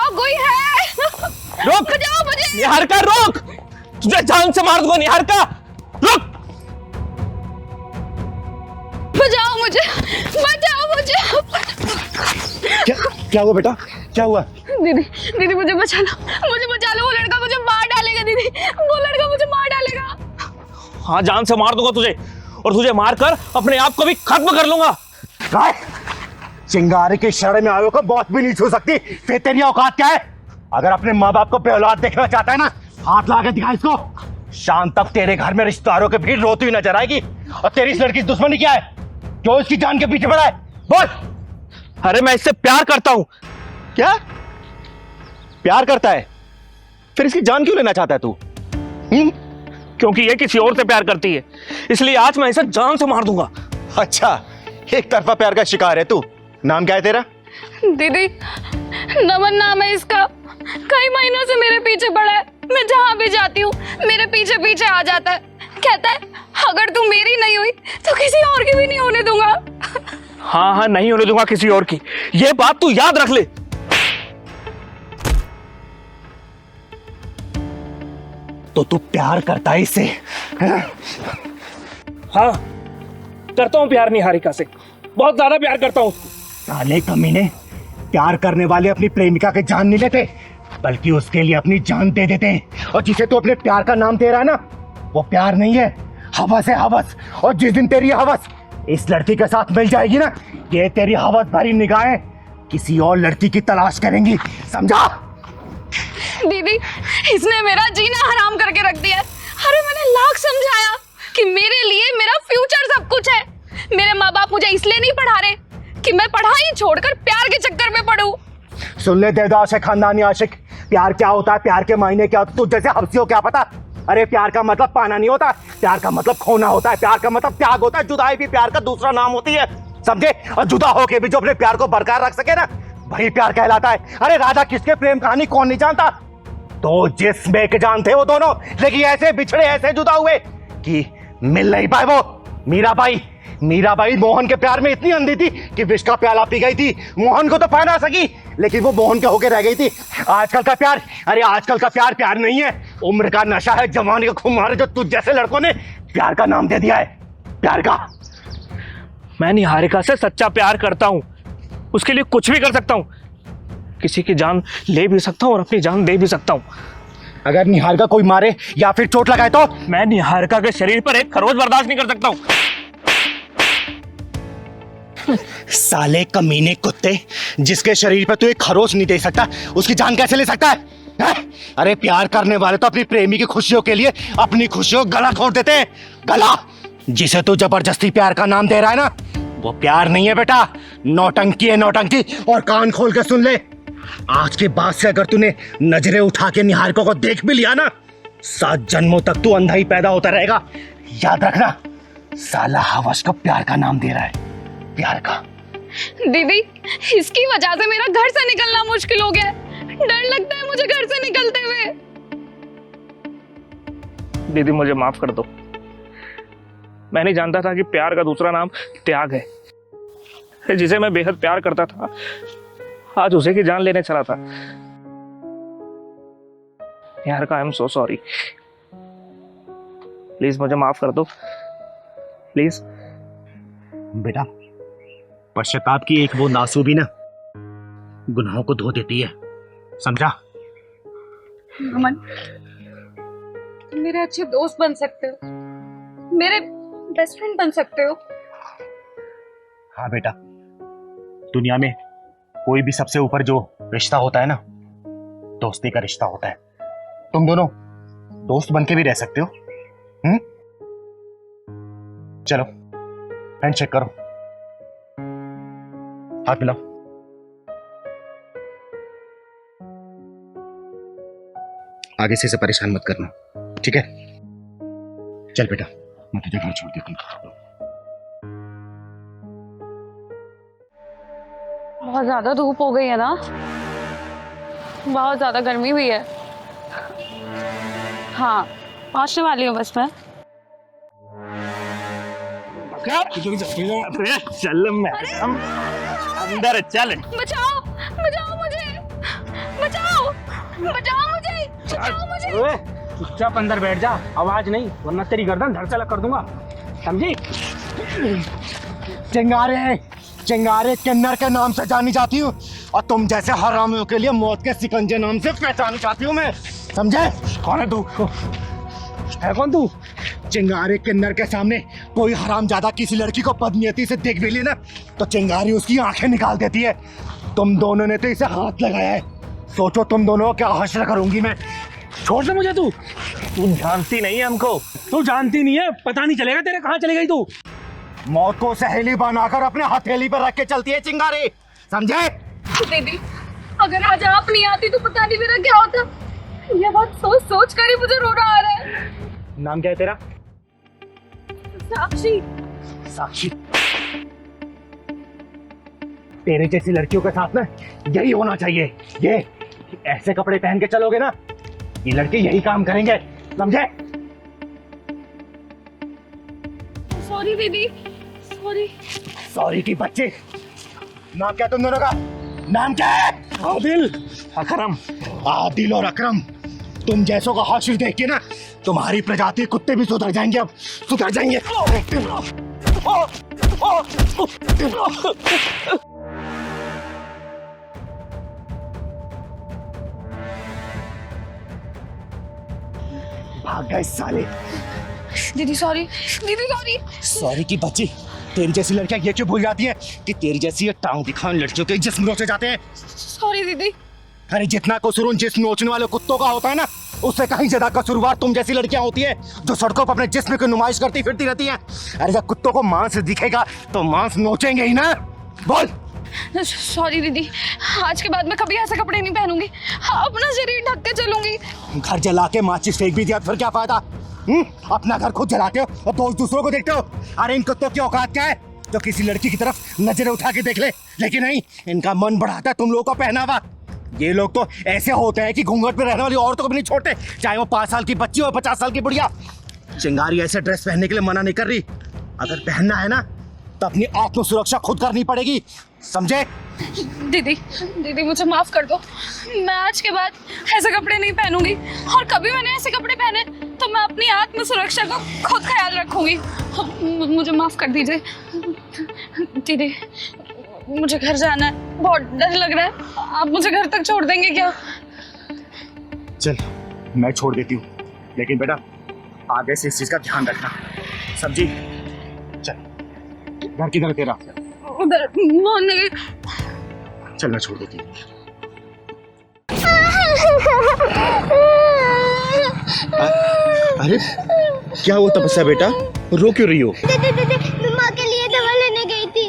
बचाओ, कोई है। रोक, बचाओ मुझे। निहारिका रोक, तुझे जान से मार दूंगा निहारिका, रुक। बचाओ मुझे, बचाओ मुझे। क्या हुआ बेटा, क्या हुआ? दीदी दीदी मुझे बचा लो, मुझे बचा लो, वो लड़का मुझे मार डालेगा दीदी, वो लड़का मुझे मार डालेगा। हाँ जान से मार दूंगा तुझे, और तुझे मारकर अपने आप को भी खत्म कर लूंगा। चिंगारी के इशारे में आयो को बहुत भी नहीं छू सकती, फिर तेरी औकात क्या है? अगर अपने माँ बाप को बेऔलाद देखना चाहता है ना, हाथ ला के दिखा इसको। शाम तक तेरे घर में रिश्तेदारों के भीड़ रोती हुई नजर आएगी। और तेरी इस लड़की की दुश्मनी क्या है, जो इसकी जान के पीछे पड़ा है? बोल। अरे मैं इससे प्यार करता हूं। क्या प्यार करता है? फिर इसकी जान क्यों लेना चाहता है तू? क्योंकि ये किसी और से प्यार करती है, इसलिए आज मैं इसे जान से मार दूंगा। अच्छा, एक तरफा प्यार का शिकार है तू। नाम क्या है तेरा? दीदी नमन नाम है इसका, कई महीनों से मेरे पीछे पड़ा है। मैं जहाँ भी जाती हूँ मेरे पीछे पीछे आ जाता है, कहता है अगर तू मेरी नहीं हुई तो किसी और की भी नहीं होने दूंगा। हाँ हाँ, नहीं होने दूंगा किसी और की, ये बात तू याद रख ले। तो तू प्यार करता है इससे? हाँ करता हूं प्यार निहारिका से, बहुत ज्यादा प्यार करता हूं। साले कमीने, प्यार करने वाले अपनी प्रेमिका के जान नहीं लेते, बल्कि उसके लिए अपनी जान दे देते हैं। और जिसे तू अपने प्यार का नाम दे रहा है ना, वो प्यार नहीं है, हवस है, हवस। और जिस दिन तेरी हवस इस लड़की के साथ मिल जाएगी ना, ये तेरी हवस भरी निगाहें किसी और लड़की की तलाश करेंगी, समझा? दीदी इसने मेरा जीना हराम करके रख दिया है। अरे मैंने लाख समझाया कि मेरे लिए मेरा फ्यूचर सब कुछ है। मेरे माँ बाप मुझे इसलिए नहीं पढ़ा रहे कि मैं पढ़ाई छोड़कर प्यार के चक्कर में पढ़ूं। सुन ले देवदास है खानदानी आशिक, प्यार क्या होता है, प्यार के मायने क्या होता है, तुझ जैसे हफ्सियों क्या पता? अरे प्यार का मतलब पाना नहीं होता, प्यार का मतलब खोना होता है, प्यार का मतलब त्याग होता है। जुदाई भी प्यार का दूसरा नाम होती है, समझे? और जुदा होके भी जो अपने प्यार को बरकरार रख सके ना, वही प्यार कहलाता है। अरे राधा कृष्ण की प्रेम कहानी कौन नहीं जानता? तो जिसमें के जान थे वो दोनों, लेकिन ऐसे बिछड़े, ऐसे जुदा हुए कि मिल नहीं पाए। वो मीराबाई मोहन के प्यार में इतनी अंधी थी कि विष का प्याला पी गई थी। मोहन को तो पा ना सकी, लेकिन वो मोहन के होके रह गई थी। आजकल का प्यार, अरे आजकल का प्यार प्यार नहीं है, उम्र का नशा है, जवानी का खुमार है, जो तुझ जैसे लड़कों ने प्यार का नाम दे दिया है, प्यार का। मैं निहारिका से सच्चा प्यार करता हूं, उसके लिए कुछ भी कर सकता हूं, किसी की जान ले भी सकता हूं और अपनी जान दे भी सकता हूं। अगर निहारिका कोई मारे या फिर चोट लगाए तो? मैं निहारिका के शरीर पर एक खरोच बर्दाश्त नहीं कर सकता हूं। साले कमीने कुत्ते, जिसके शरीर पर तू एक खरोच नहीं दे सकता, उसकी जान कैसे ले सकता है? अरे प्यार करने वाले तो अपनी प्रेमी की खुशियों के लिए अपनी खुशियों गला घोट देते हैं, गला। जिसे तू जबरदस्ती प्यार का नाम दे रहा है ना, वो प्यार नहीं है बेटा, नौटंकी है, नौटंकी। और कान खोल के सुन ले, आज के बाद से अगर तूने नजरें उठा के निहारिका को देख भी लिया ना, 7 जन्मों तक तू अंधा ही पैदा होता रहेगा। याद रखना, साला हवस को प्यार का नाम दे रहा है, प्यार का। दीदी इसकी वजह से मेरा घर से निकलना मुश्किल हो गया है, डर लगता है मुझे घर से निकलते हुए। दीदी मुझे माफ कर दो, मैं नहीं जानता था कि प्यार का दूसरा नाम त्याग है। जिसे मैं बेहद प्यार करता था, आज उसे की जान लेने चला था। यार का I am so sorry, please मुझे माफ कर दो, प्लीज। बेटा, पश्चाताप की एक वो नासू भी ना गुनाहों को धो देती है, समझा? अमन, तुम मेरे अच्छे दोस्त बन सकते हो, मेरे बेस्ट फ्रेंड बन सकते हो। हाँ बेटा, दुनिया में कोई भी सबसे ऊपर जो रिश्ता होता है ना, दोस्ती का रिश्ता होता है। तुम दोनों दोस्त बन के भी रह सकते हो। चलो हैंडशेक करो, हाथ मिलाओ। आगे से इसे परेशान मत करना, ठीक है? चल बेटा, मैं तुझे घर छोड़ देता हूँ। बहुत ज्यादा धूप हो गई है ना, बहुत ज्यादा गर्मी भी है। हाँ पहुंचने वाली हूँ बस मैं। चल मैं अंदर चल। बचाओ बचाओ मुझे, बचाओ। बचाओ मुझे, बचाओ मुझे। ओए, चुपचाप अंदर बैठ जा, आवाज नहीं, वरना तेरी गर्दन धड़ से अलग कर दूंगा, समझी? चिंगारे, चिंगारे किन्नर के नाम से जानी जाती हूँ और तुम जैसे हरामियों के लिए मौत के सिकंजे नाम से पहचानी जाती हूँ मैं, समझे? कौन है तू? है कौन तू? चिंगारे किन्नर के सामने कोई हरामजादा किसी लड़की को बदनीयती से देख भी ले ना तो चिंगारी उसकी आंखें निकाल देती है। तुम दोनों ने तो इसे हाथ लगाया है, सोचो तुम दोनों को क्या हश्र करूंगी मैं। छोड़ दे मुझे तू जानती नहीं है हमको। तू जानती नहीं है, पता नहीं चलेगा तेरे कहाँ चली गई तू। मौत को सहेली बनाकर अपने हथेली पर रख के चलती है चिंगारी, समझे? दीदी, अगर आज आप नहीं आती तो पता नहीं मेरा क्या होता। ये बात सोच सोच कर ही मुझे रोना आ रहा है। नाम क्या है तेरा? साक्षी। साक्षी, तेरे जैसी लड़कियों के साथ में यही होना चाहिए। ये ऐसे कपड़े पहन के चलोगे ना, ये लड़के यही काम करेंगे, समझे? सॉरी दीदी, सॉरी। सॉरी की बच्चे। नाम क्या तुम दोनों का? नाम क्या है? आदिल, अकरम। आदिल और अकरम, तुम जैसों का हाशिर देख के ना तुम्हारी प्रजाति कुत्ते भी सुधर जाएंगे, अब सुधर जाएंगे। भाग गए साले। दीदी सॉरी, दीदी सॉरी। सॉरी की बच्ची, तेरी जैसी लड़कियां ये क्यों भूल जाती हैं कि तेरी जैसी ये टांग दिखाने लड़कियों के जिस्म नोचे जाते हैं। सॉरी दीदी। अरे जितना कसूर उन जिस्म नोचने वाले कुत्तों का होता है ना, उससे कहीं ज्यादा कसूरवार तुम जैसी लड़कियां होती है जो सड़कों पर अपने जिस्म की नुमाइश करती फिरती रहती हैं। अरे जब कुत्तों को मांस दिखेगा तो मांस नोचेंगे ही ना। बोल। सॉरी दीदी, आज के बाद मैं कभी ऐसे कपड़े नहीं पहनूंगी, अपना शरीर ढक के चलूंगी। घर जला के माचिस फेंक भी दिया तो फिर क्या फायदा? अपना घर खुद जलाते हो और दोस्त दूसरों को देखते हो। अरे इन कुत्तों की औकात क्या है जो किसी लड़की की तरफ नजरें उठा के देख ले, लेकिन नहीं, इनका मन बढ़ाता है तुम लोगों का पहनावा। ये लोग तो ऐसे होते हैं कि घूंघट पे रहने वाली औरतों को भी नहीं छोड़ते, चाहे वो 5 साल की बच्ची हो 50 साल की बुढ़िया। चिंगारी ऐसे ड्रेस पहनने के लिए मना नहीं कर रही, अगर पहनना है ना तो अपनी आत्म सुरक्षा खुद करनी पड़ेगी, समझे? दीदी, दीदी मुझे माफ कर दो, मैं आज के बाद ऐसे कपड़े नहीं पहनूंगी और कभी मैंने ऐसे कपड़े पहने तो मैं अपनी आत्म सुरक्षा का खुद ख्याल रखूंगी। मुझे माफ कर दीजिए दीदी, मुझे घर जाना है, बहुत डर लग रहा है, आप मुझे घर तक छोड़ देंगे क्या? चल मैं छोड़ देती हूँ, लेकिन बेटा आगे से इस चीज का ध्यान रखना, समझी? चल, घर किधर है तेरा? उधर मोहन। चल मैं छोड़ देती हूँ। अरे क्या हुआ तपस्या बेटा, रो क्यों रही हो? मैं माँ के लिए दवा लेने गई थी।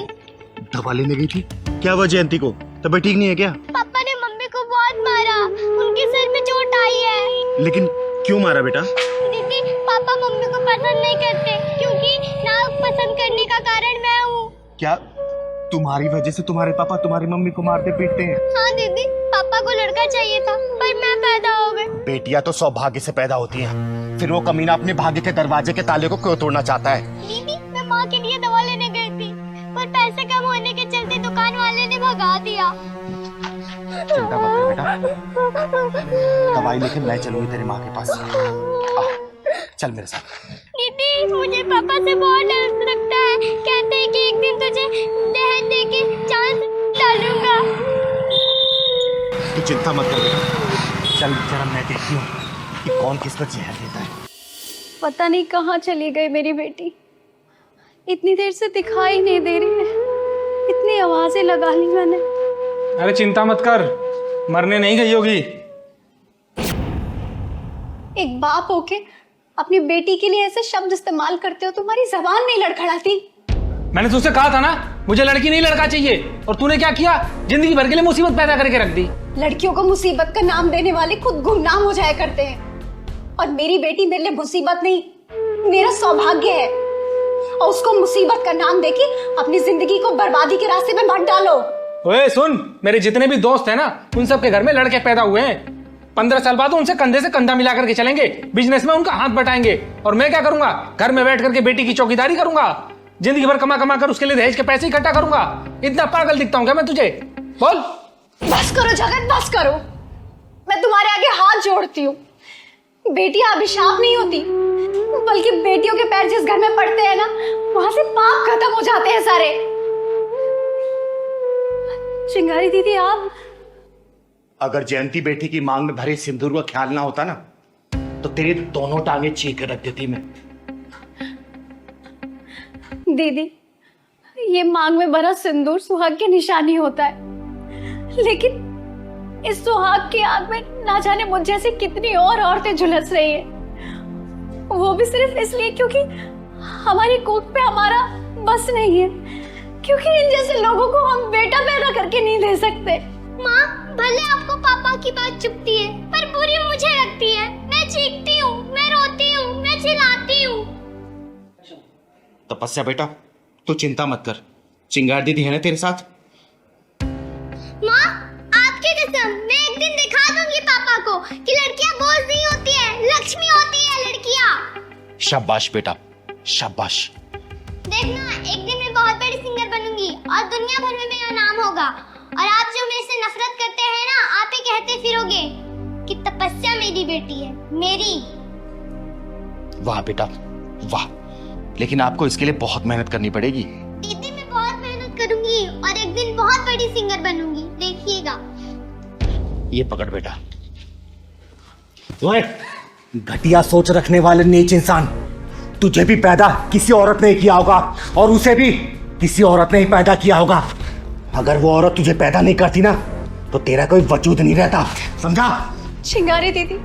दवा लेने गई थी? क्या हुआ जयंती को, तबीयत ठीक नहीं है क्या? पापा ने मम्मी को बहुत मारा, उनके सर में चोट आई है। लेकिन क्यों मारा बेटा? दीदी, पापा मम्मी को पसंद नहीं करते क्योंकि ना पसंद करने का कारण मैं हूँ। क्या तुम्हारी वजह से तुम्हारे पापा तुम्हारी मम्मी को मारते पीटते हैं? हाँ दीदी, पापा को लड़का चाहिए था पर मैं पैदा हो गई। बेटियां तो सौभाग्य से पैदा होती हैं, फिर वो कमीना अपने भाग्य के दरवाजे के ताले को क्यों तोड़ना चाहता है? दीदी, मैं माँ के लिए दवा लेने गई थी पर पैसे कम होने के चलते दुकान वाले ने भगा दिया। चिंता मत कर बेटा, दवाई लेके मैं चलूंगी तेरी माँ के पास। आ, चल मेरे साथ। दीदी, मुझे पापा से बहुत डर लगता है, कहते हैं कि एक दिन तुझे दहेज देके जान डालूंगा। तू चिंता मत कर बेटा, चल जरा मैं देखती हूँ कि कौन किस पर जहर देता है। पता नहीं कहाँ चली गई मेरी बेटी, इतनी देर से दिखाई नहीं दे रही है, इतनी आवाजें लगा ली मैंने। अरे चिंता मत कर, मरने नहीं गई होगी। एक बाप होके अपनी बेटी के लिए ऐसे शब्द इस्तेमाल करते हो, तुम्हारी जबान नहीं लड़खड़ाती? मैंने तुझसे कहा था ना मुझे लड़की नहीं लड़का चाहिए, और तूने क्या किया, जिंदगी भर के लिए मुसीबत पैदा करके रख दी। लड़कियों को मुसीबत का नाम देने वाले खुद गुमनाम हो जाया करते हैं, और मेरी बेटी मेरे लिए मुसीबत नहीं, मेरा सौभाग्य है, और उसको मुसीबत का नाम देके अपनी जिंदगी को बर्बादी के रास्ते में मत डालो। ओए सुन, मेरे जितने भी दोस्त हैं ना उन सबके घर में लड़के पैदा हुए हैं, 15 साल बाद उनसे कंधे से कंधा मिला करके चलेंगे, बिजनेस में उनका हाथ बटाएंगे, और मैं क्या करूंगा, घर में बैठ करके बेटी की चौकीदारी करूंगा, जिंदगी भर कमा कमा कर उसके लिए दहेज के पैसे इकट्ठा करूंगा। इतना पागल दिखता हूँ क्या मैं तुझे? बोल। बस करो जगत, बस करो। मैं तुम्हारे आगे हाथ जोड़ती हूँ। बेटियां अभिशाप नहीं होती, बल्कि बेटियों के पैर जिस घर में पड़ते हैं ना, वहां से पाप खत्म हो जाते हैं सारे। चिंगारी दीदी, आप अगर जयंती बेटी की मांग में भरे सिंदूर का ख्याल ना होता ना, तो तेरी दोनों टांगे चीर के रख देती मैं। दीदी, ये मांग में भरा सिंदूर सुहाग की निशानी होता है, लेकिन इस सुहाग की आग में ना जाने मुझ जैसी कितनी और औरतें झुलस रही है, वो भी सिर्फ इसलिए क्योंकि हमारी कोख पे हमारा बस नहीं है, क्योंकि इन जैसे लोगों को हम बेटा पैदा करके नहीं दे सकते। माँ, भले आपको पापा की बात चुभती है, पर बुरी मुझे लगती है। मैं चीखती हूँ, मैं रोती हूँ, मैं चिल्लाती हूँ। तपस्या बेटा, तू चिंता मत कर, चिंगार दीदी है ना तेरे साथ। माँ, आपकी कसम, मैं एक दिन दिखा दूंगी पापा को कि लड़कियाँ बोझ नहीं होती है, लक्ष्मी होती है लड़कियाँ। शाबाश बेटा, शाबाश। देखना, एक दिन मैं बहुत बड़ी सिंगर बनूंगी और दुनिया भर में मेरा नाम होगा। और आप जो मेरे से नफरत करते हैं ना, आप ही कहते फिरोगे कि तपस्या मेरी बेटी है, मेरी। वाह बेटा, वाह। लेकिन आपको इसके लिए बहुत मेहनत करनी पड़ेगी। दीदी, मैं बहुत मेहनत करूंगी और एक दिन बहुत बड़ी सिंगर बनूंगी, देखिएगा। ये पकड़ बेटा। ओए, घटिया सोच रखने वाले नीच इंसान, तुझे भी पैदा किसी औरत ने किया होगा और उसे भी किसी औरत ने ही पैदा किया होगा। अगर वो औरत तुझे पैदा नहीं करती ना, तो तेरा कोई वजूद नहीं रहता, समझा? चिंगारी दीदी,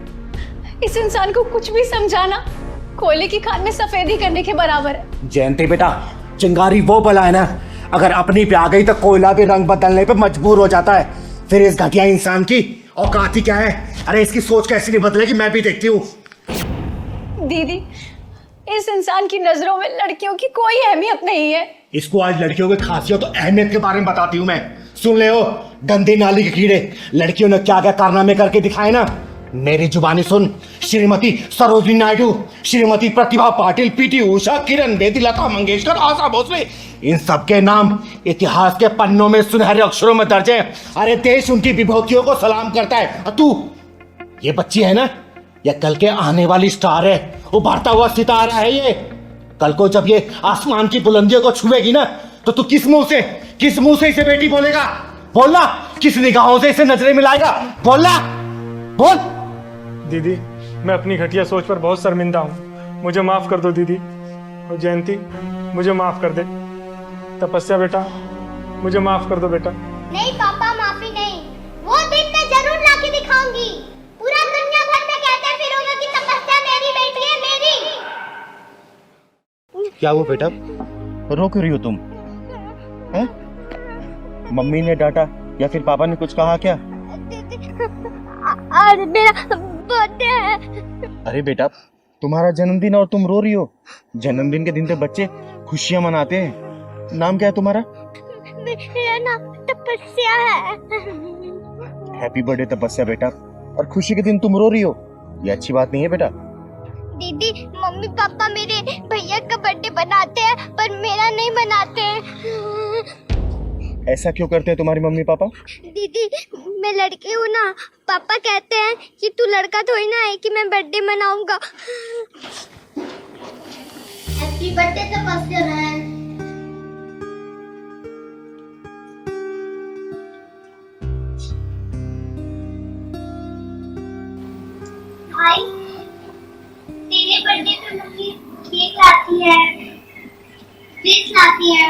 इस इंसान को कुछ भी समझाना कोयले की खान में सफेदी करने के बराबर है। जयंती बेटा, चिंगारी वो बला है ना, अगर अपनी पे आ गई तो कोयला भी रंग बदलने पे मजबूर हो जाता है। फिर इस घटिया इंसान की औकात ही क्या है? अरे इसकी सोच कैसे नहीं बदलेगी, मैं भी देखती हूँ। दीदी, इस इंसान की नजरों में लड़कियों की कोई अहमियत नहीं है। इसको आज लड़कियों की खासियत और अहमियत के बारे में बताती हूँ मैं। सुन ले, ओ गंदे नाली के कीड़े, लड़कियों ने क्या क्या कारनामे करके दिखाए ना, मेरी जुबानी सुन। श्रीमती सरोजिनी नायडू, श्रीमती प्रतिभा पाटिल, पीटी उषा, किरण बेदी, लता मंगेशकर, आशा भोसले, इन सबके नाम इतिहास के पन्नों में सुनहरे अक्षरों में दर्ज है। अरे देश उनकी विभूतियों को सलाम करता है। और तू, ये बच्ची है ना, ये कल के आने वाली स्टार है, उभरता हुआ सितारा है ये। कल को जब ये आसमान की बुलंदियों को छुएगी ना, तो तू किस मुंह से इसे बेटी बोलेगा? बोलना, किस निगाहों से इसे नजरें मिलाएगा? बोलना, बोल। दीदी, मैं अपनी घटिया सोच पर बहुत शर्मिंदा हूँ, मुझे माफ कर दो दीदी। और जयंती, मुझे माफ कर दे। तपस्या बेटा, मुझे माफ कर दो बेटा। नहीं पापा, माफी नहीं। वो दिन मैं जरूर लाके दिखाऊंगी। पूरा दुनिया भर में कहते फिरोगे कि तपस्या मेरी बेटी है, मेरी। क्या हुआ बेटा, रो क्यों रही हो तुम? हैं? मम्मी ने डांटा या फिर पापा ने कुछ कहा क्या? आज मेरा बर्थडे है। अरे बेटा, तुम्हारा जन्मदिन और तुम रो रही हो? जन्मदिन के दिन तो बच्चे खुशियां मनाते हैं। नाम क्या है तुम्हारा? मेरा नाम तपस्या है। हैप्पी बर्थडे तपस्या बेटा। और खुशी के दिन तुम रो रही हो, ये अच्छी बात नहीं है बेटा। दीदी, मम्मी पापा मेरे भैया का बर्थडे बनाते हैं, पर मेरा नहीं मनाते हैं। ऐसा क्यों करते हैं तुम्हारी मम्मी पापा? दीदी, मैं लड़की हूँ ना, पापा कहते हैं कि तू लड़का थोड़ी ना है कि मैं बर्थडे मनाऊंगा। हैप्पी बर्थडे तपस्या बहन। भाई, तेरे बर्थडे पे मम्मी केक लाती है, फ्रिज लाती है,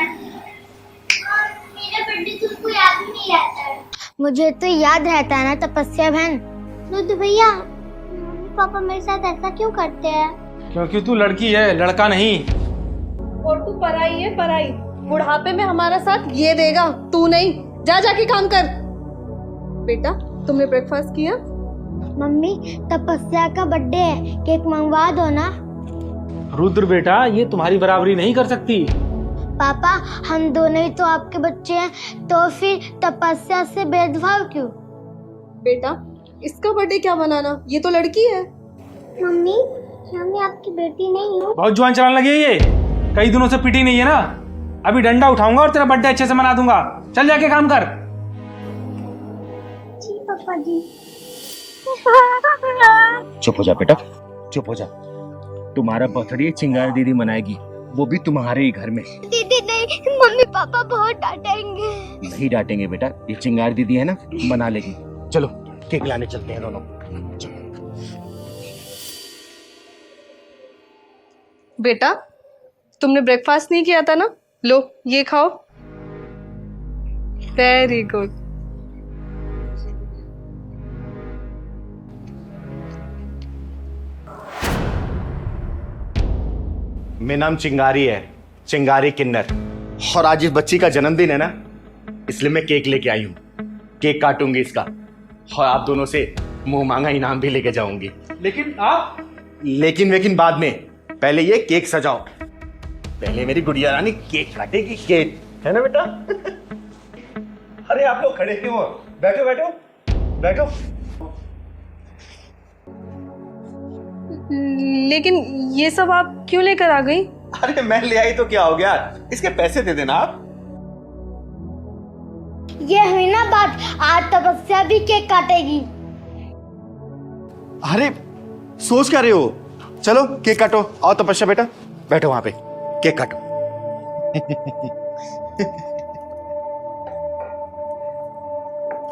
और मेरा बर्थडे तुमको याद ही नहीं रहता है। मुझे तो याद रहता है ना तपस्या बहन। रुद्र भैया, मम्मी पापा मेरे साथ ऐसा क्यों करते हैं? क्योंकि तू लड़की है, लड़का नहीं। और तू पराई है, पराई। बुढ़ापे में हमारा साथ ये देगा, तू नहीं। जा जाके काम कर। बेटा, तुमने ब्रेकफास्ट किया? मम्मी, तपस्या का बर्थडे है, केक मंगवा दो ना। रुद्र बेटा, ये तुम्हारी बराबरी नहीं कर सकती। पापा, हम दोनों ही तो आपके बच्चे हैं, तो फिर तपस्या से भेदभाव क्यों? बेटा, इसका बर्थडे क्या बनाना, ये तो लड़की है। मम्मी, क्या मैं आपकी बेटी नहीं हूँ? बहुत जुबान चलाने लगी है ये, कई दिनों से पिटी नहीं है ना। अभी डंडा उठाऊंगा और तेरा बर्थडे अच्छे से मना दूंगा। चल जाके काम कर। जी पापा जी। चुप हो जा बेटा, चुप हो जा। तुम्हारा बर्थडे चिंगारी दीदी मनाएगी, वो भी तुम्हारे ही घर में। दीदी नहीं, मम्मी पापा बहुत डांटेंगे। नहीं डांटेंगे बेटा, ये चिंगारी दीदी है ना, मना लेगी। चलो केक लाने चलते हैं दोनों। बेटा, तुमने ब्रेकफास्ट नहीं किया था ना? लो ये खाओ। Very good. मेरा नाम चिंगारी है, चिंगारी किन्नर। और आज इस बच्ची का जन्मदिन है ना, इसलिए मैं केक लेके आई हूँ। केक काटूंगी इसका और आप दोनों से मुंह मांगा इनाम भी लेके जाऊंगी। लेकिन आप लेकिन बाद में, पहले ये केक सजाओ। पहले मेरी गुड़िया रानी केक काटेगी, केक है ना बेटा? अरे आप लोग खड़े क्यों हो? बैठो बैठो बैठो। लेकिन ये सब आप क्यों लेकर आ गई? अरे मैं ले आई तो क्या हो गया, इसके पैसे दे देना आप। ये हुई ना बात, आज तपस्या भी केक काटेगी। अरे सोच क्या रहे हो? चलो केक काटो। आओ तपस्या बेटा, बैठो वहां पे, केक काटो।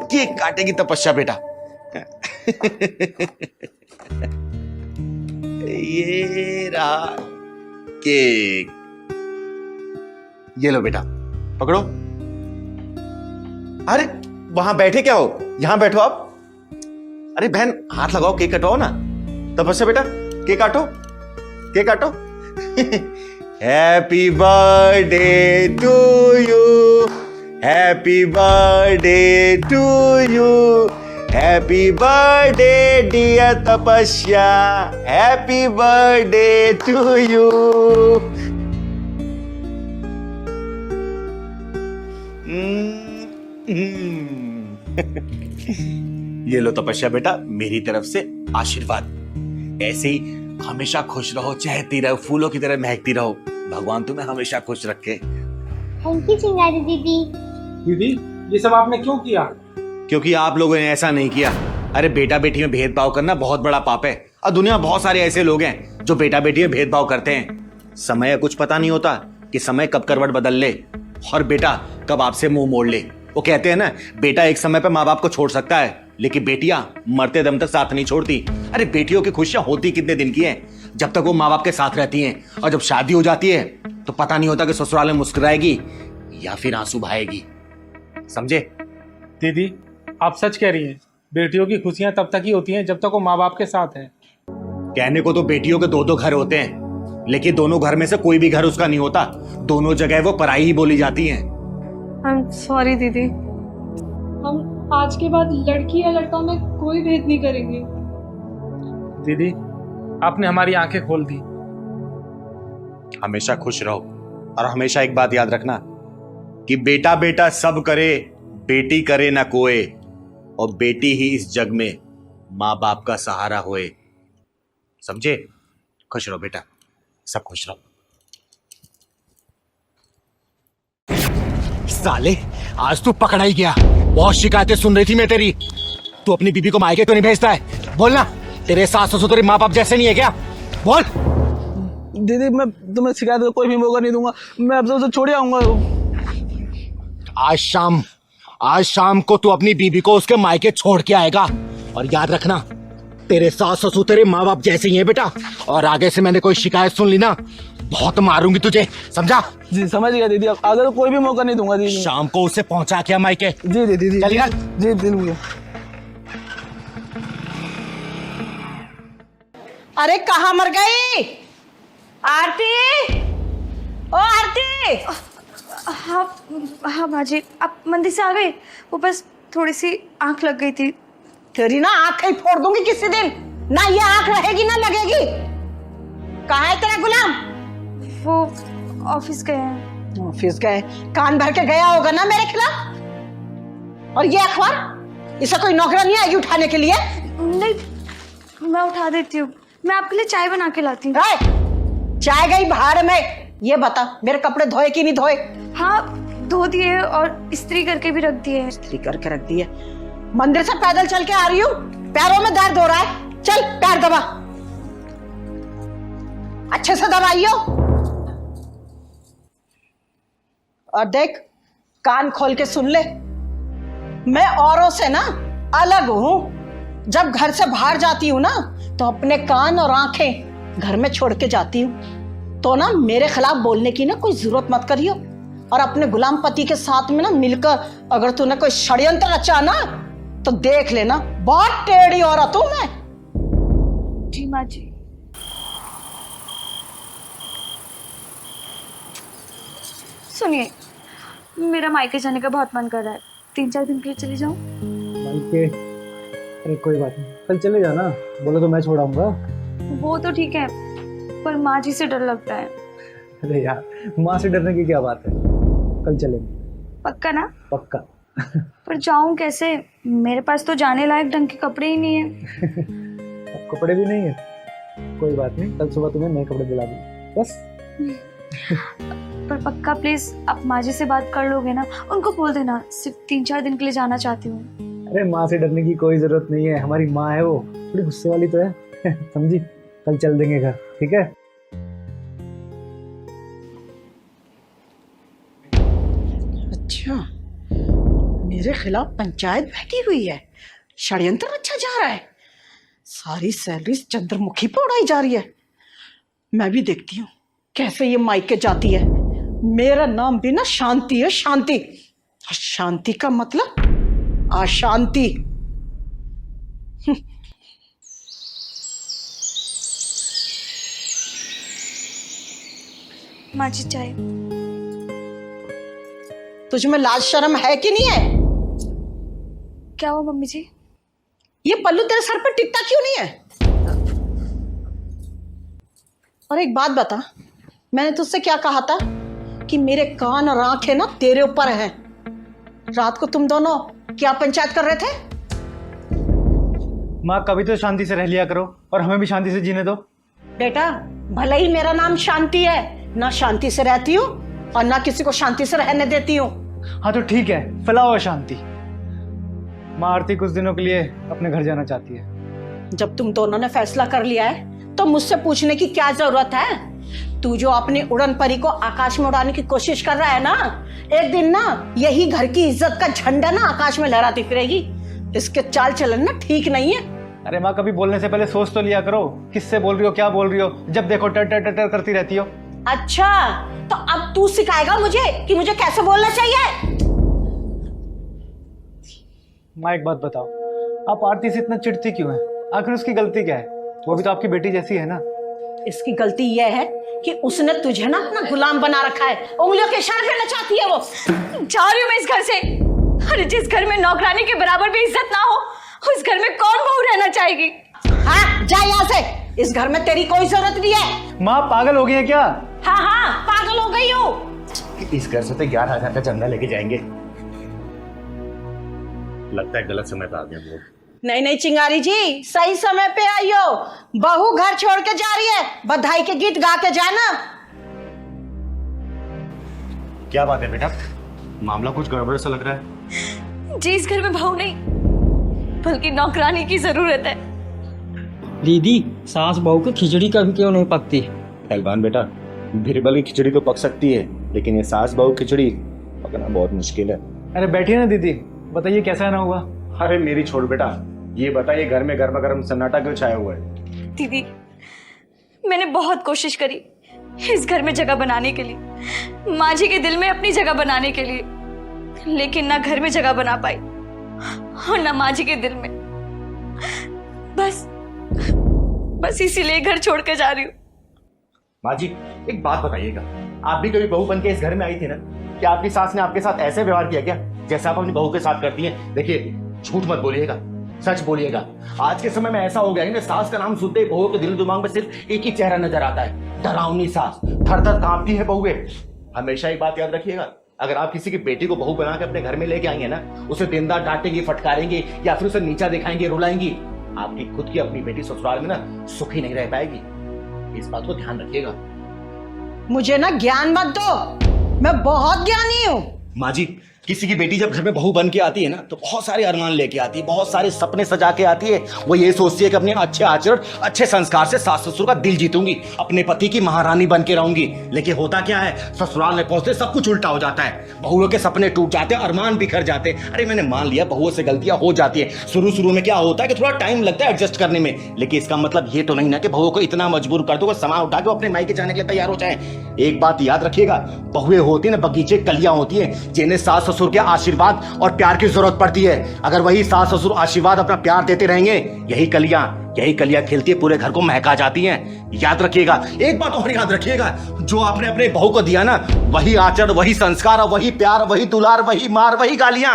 केक काटेगी तपस्या बेटा। ये रहा केक, ये लो बेटा, पकड़ो। अरे वहां बैठे क्या हो, यहां बैठो आप। अरे बहन हाथ लगाओ, केक कटवाओ ना। तपस्या बेटा केक काटो, केक काटो। Happy birthday to you, happy birthday to you, happy birthday dear Tapasya, happy birthday to you. ये लो तपस्या बेटा, मेरी तरफ से आशीर्वाद। ऐसे ही हमेशा खुश रहो, चहकती रहो, फूलों की तरह महकती रहो। भगवान तुम्हें हमेशा खुश रखे। थैंक यू चिंगारी दीदी। दीदी, ये सब आपने क्यों किया? क्योंकि आप लोगों ने ऐसा नहीं किया। अरे बेटा बेटी में भेदभाव करना बहुत बड़ा पाप है, और दुनिया में बहुत सारे ऐसे लोग हैं जो बेटा बेटी में भेदभाव करते हैं। समय का कुछ पता नहीं होता कि समय कब करवट बदल ले और बेटा कब आपसे मुंह मोड़ ले। वो कहते हैं ना, बेटा एक समय पे माँ बाप को छोड़ सकता है, लेकिन बेटियां मरते दम तक साथ नहीं छोड़ती। अरे बेटियों की खुशियां होती कितने दिन की हैं, जब तक वो माँ बाप के साथ रहती हैं, और जब शादी हो जाती है तो पता नहीं होता कि ससुराल में मुस्कुराएगी या फिर आंसू बहाएगी। समझे? दीदी, आप सच कह रही हैं। बेटियों की खुशियां तब तक ही होती हैं जब तक वो माँ बाप के साथ हैं। कहने को तो बेटियों के दो घर होते हैं, लेकिन दोनों घर में से कोई भी घर उसका नहीं होता। दोनों जगह वो पराई ही बोली जाती हैं। आई एम सॉरी दीदी। हम आज के बाद लड़की या लड़का में कोई भेद नहीं करेंगे। दीदी, आपने हमारी आंखें खोल दी। हमेशा खुश रहो, और हमेशा एक बात याद रखना कि बेटा बेटा सब करे, बेटी करे ना कोई, और बेटी ही इस जग में माँ बाप का सहारा होए। समझे? खुश रहो बेटा, सब खुश रहो। साले आज तू पकड़ा ही गया। बहुत शिकायतें सुन रही थी मैं तेरी। तू अपनी बीबी को मायके क्यों नहीं भेजता है? बोलना, तेरे सास ससुर तेरे माँ बाप जैसे नहीं है क्या? बोल। दीदी, मैं तुम्हें शिकायत का कोई भी मौका नहीं दूंगा। मैं अब उसे छोड़ आऊंगा। आज शाम को तू अपनी बीबी को उसके मायके छोड़ के आएगा, और याद रखना तेरे सास ससुर तेरे माँ बाप जैसे ही हैं बेटा। और आगे से मैंने कोई शिकायत सुन ली ना, बहुत मारूंगी तुझे, समझा? जी समझ गया दीदी, अब अगर कोई भी मौका नहीं दूंगा दीदी। शाम को उसे पहुंचा के मायके। जी दीदी, चलिए। जी दीदी। अरे कहाँ मर गई आरती? ओ आरती! हाँ हाँ बाजी, आप मंदिर से आ गए? वो बस थोड़ी सी आंख लग गई थी। तेरी ना आंख ही फोड़ दूंगी किसी दिन, ना ये आंख रहेगी ना लगेगी। कहाँ है तेरा गुलाम? वो ऑफिस गए हैं। ऑफिस गए? कान भर के गया होगा ना मेरे खिलाफ। और ये अखबार, इसे कोई नौकरानी आएगी उठाने के लिए? नहीं, मैं उठा देती हूँ। मैं आपके लिए चाय बना के लाती हूँ। चाय गई भाड़ में। ये बता, मेरे कपड़े धोए कि नहीं धोए? हाँ धो दिए और इस्त्री करके भी रख दिए। इस्त्री करके रख दिए। मंदिर से पैदल चल के आ रही हूँ, पैरों में दर्द हो रहा है, चल पैर दबा, अच्छे से दबाइयो। और देख, कान खोल के सुन ले, मैं औरों से ना अलग हूं। जब घर से बाहर जाती हूं ना तो अपने कान और आंखें घर में छोड़ के जाती हूं। तो ना मेरे खिलाफ बोलने की ना कोई जरूरत मत करियो। और अपने गुलाम पति के साथ में ना मिलकर अगर तूने कोई षड्यंत्र रचा ना तो देख लेना, बहुत टेढ़ी औरत हूं मैं। जी माँ जी। सुनिए, मेरा मायके जाने का बहुत मन कर रहा है, 3-4 दिन के लिए चली जाऊं? मायके? अरे कोई बात नहीं, कल चले जाना, बोलो तो मैं छोड़ाऊंगा। वो तो ठीक है, पर माँ जी से डर लगता है। अरे यार, माँ से डरने की क्या बात है, कल चलेंगे। पक्का ना? पक्का। पर जाऊं कैसे? मेरे पास तो जाने लायक ढंग के कपड़े ही नहीं है। अब कपड़े भी नहीं है, कोई बात नहीं, कल सुबह तुम्हें नए कपड़े दिला दूंगा बस। पर पक्का प्लीज आप माँ जी से बात कर लोगे ना? उनको बोल देना सिर्फ 3-4 दिन के लिए जाना चाहती हूँ। अरे माँ से डरने की कोई जरूरत नहीं है, हमारी माँ है, वो थोड़ी गुस्से वाली तो है। समझी? कल चल देंगे घर, ठीक है? अच्छा, मेरे खिलाफ पंचायत बैठी हुई है, षड्यंत्र रचा जा रहा है, सारी सैलरी चंद्रमुखी पे उड़ाई जा रही है। मैं भी देखती हूँ कैसे ये मायके जाती है। मेरा नाम भी ना शांति है, शांति। और शांति का मतलब अशांति। माँ जी चाय। तुझ में लाज शर्म है कि नहीं है? क्या हुआ मम्मी जी? ये पल्लू तेरे सर पर टिकता क्यों नहीं है? और एक बात बता, मैंने तुझसे क्या कहा था कि मेरे कान और आंखें ना तेरे ऊपर हैं। रात को तुम दोनों क्या पंचायत कर रहे थे? माँ, कभी तो शांति से रह लिया करो और हमें भी शांति से जीने दो। बेटा, भले ही मेरा नाम शांति है, ना शांति से रहती हूँ और ना किसी को शांति से रहने देती हूँ। हाँ तो ठीक है, फैलाओ शांति। माँ, आरती कुछ दिनों के लिए अपने घर जाना चाहती है। जब तुम दोनों ने फैसला कर लिया है तो मुझसे पूछने की क्या जरूरत है? तू जो अपनी उड़न परी को आकाश में उड़ाने की कोशिश कर रहा है ना, एक दिन ना यही घर की इज्जत का झंडा ना आकाश में लहराती फिरेगी। इसके चाल चलन ना ठीक नहीं है। अरे माँ, कभी बोलने से पहले सोच तो लिया करो, किससे बोल रही हो, क्या बोल रही हो। जब देखो टर टर टर टर करती रहती हो। अच्छा, तो अब तू सिखाएगा मुझे कि मुझे कैसे बोलना चाहिए? माँ, एक बात बताओ, आप आरती से इतना चिढ़ती क्यों है? आखिर उसकी गलती क्या है? वो भी तो आपकी बेटी जैसी है ना। इसकी गलती यह है कि उसने तुझे ना अपना गुलाम बना रखा है, उंगलियों के इशारे पे नचाती है वो। जा रही हूँ मैं इस घर से। अरे जिस घर में नौकरानी के बराबर भी इज्जत ना हो, उस घर में कौन बहू रहना चाहेगी? हाँ, जा यहाँ से, इस घर में तेरी कोई जरूरत नहीं है। माँ, पागल हो गई है क्या? हाँ हाँ, पागल हो गई हूँ। इस घर से तो 11,000 का चंदा लेके जाएंगे। लगता है गलत समय पे आ गया वो। नहीं नहीं चिंगारी जी, सही समय पे आई हो। बहू घर छोड़ के जा रही है, बधाई के गीत गा के जाना। क्या बात है बेटा, मामला कुछ गड़बड़ सा लग रहा है। जी, इस घर में बहू नहीं बल्कि नौकरानी की जरूरत है। दीदी, सास बहू की खिचड़ी कभी क्यों नहीं पकती? पहलवान बेटा, बीरबल की खिचड़ी तो पक सकती है, लेकिन ये सास बहू खिचड़ी पकना बहुत मुश्किल है। अरे बैठिए ना दीदी, बताइए कैसा ना हुआ। अरे मेरी छोड़ बेटा, ये बताइए घर में गर्मा गर्म सन्नाटा क्यों छाया हुआ है? दीदी, मैंने बहुत कोशिश करी इस घर में जगह बनाने के लिए, माँ जी के दिल में अपनी जगह बनाने के लिए, लेकिन ना घर में जगह बना पाई और ना माँ जी के दिल में। बस इसीलिए घर छोड़ कर जा रही हूँ। माँ जी, एक बात बताइएगा, आप भी कभी बहू बन के इस घर में आई थी ना? क्या आपकी सास ने आपके साथ ऐसे व्यवहार किया क्या जैसे आप अपनी बहू के साथ करती हैं? देखिए, झूठ मत बोलिएगा, सच बोलिएगा। आज के समय में ऐसा हो गया है ना, सास का नाम सुनते ही बहू के दिल दिमाग में सिर्फ एक ही चेहरा नजर आता है, डरावनी सास। थर थर कांपती है बहुए। हमेशा एक बात याद रखिएगा, अगर आप किसी की बेटी को बहू बना के अपने घर में लेके आएंगे ना, उसे दिन रात डांटेंगे, फटकारेंगे या फिर उसे नीचा दिखाएंगे, रुलाएंगी, आपकी खुद की अपनी बेटी ससुराल में ना सुखी नहीं रह पाएगी। इस बात को ध्यान रखिएगा। मुझे ना ज्ञान मत दो, मैं बहुत ज्ञानी हूँ। माँ जी, किसी की बेटी जब घर में बहू बन के आती है ना तो बहुत सारे अरमान लेके आती है, बहुत सारे सपने सजा के आती है। वो ये सोचती है कि अपने अच्छे आचरण, अच्छे संस्कार से सास ससुर का दिल जीतूंगी, अपने पति की महारानी बन के रहूंगी। लेकिन होता क्या है, ससुराल में पहुंचते सब कुछ उल्टा हो जाता है। बहुओं के सपने टूट जाते हैं, अरमान बिखर जाते हैं। अरे मैंने मान लिया बहुओं से गलतियां हो जाती है, शुरू में क्या होता है कि थोड़ा टाइम लगता है एडजस्ट करने में, लेकिन इसका मतलब ये तो नहीं ना कि बहुओं को इतना मजबूर कर दो सामान उठा के अपने मायके जाने के लिए तैयार हो जाए। एक बात याद रखिएगा, बहुएं होती है ना बगीचे कलियां होती है, जिन्हें सास ससुर के आशीर्वाद और प्यार की जरूरत पड़ती है। अगर वही सास ससुर आशीर्वाद अपना प्यार देते रहेंगे, यही कलियां खिलती है, पूरे घर को महका जाती हैं। याद रखिएगा, एक बात और याद रखिएगा, जो आपने अपने बहू को दिया ना, वही आचरण, वही संस्कार, वही प्यार, वही दुलार, वही मार, वही गालियां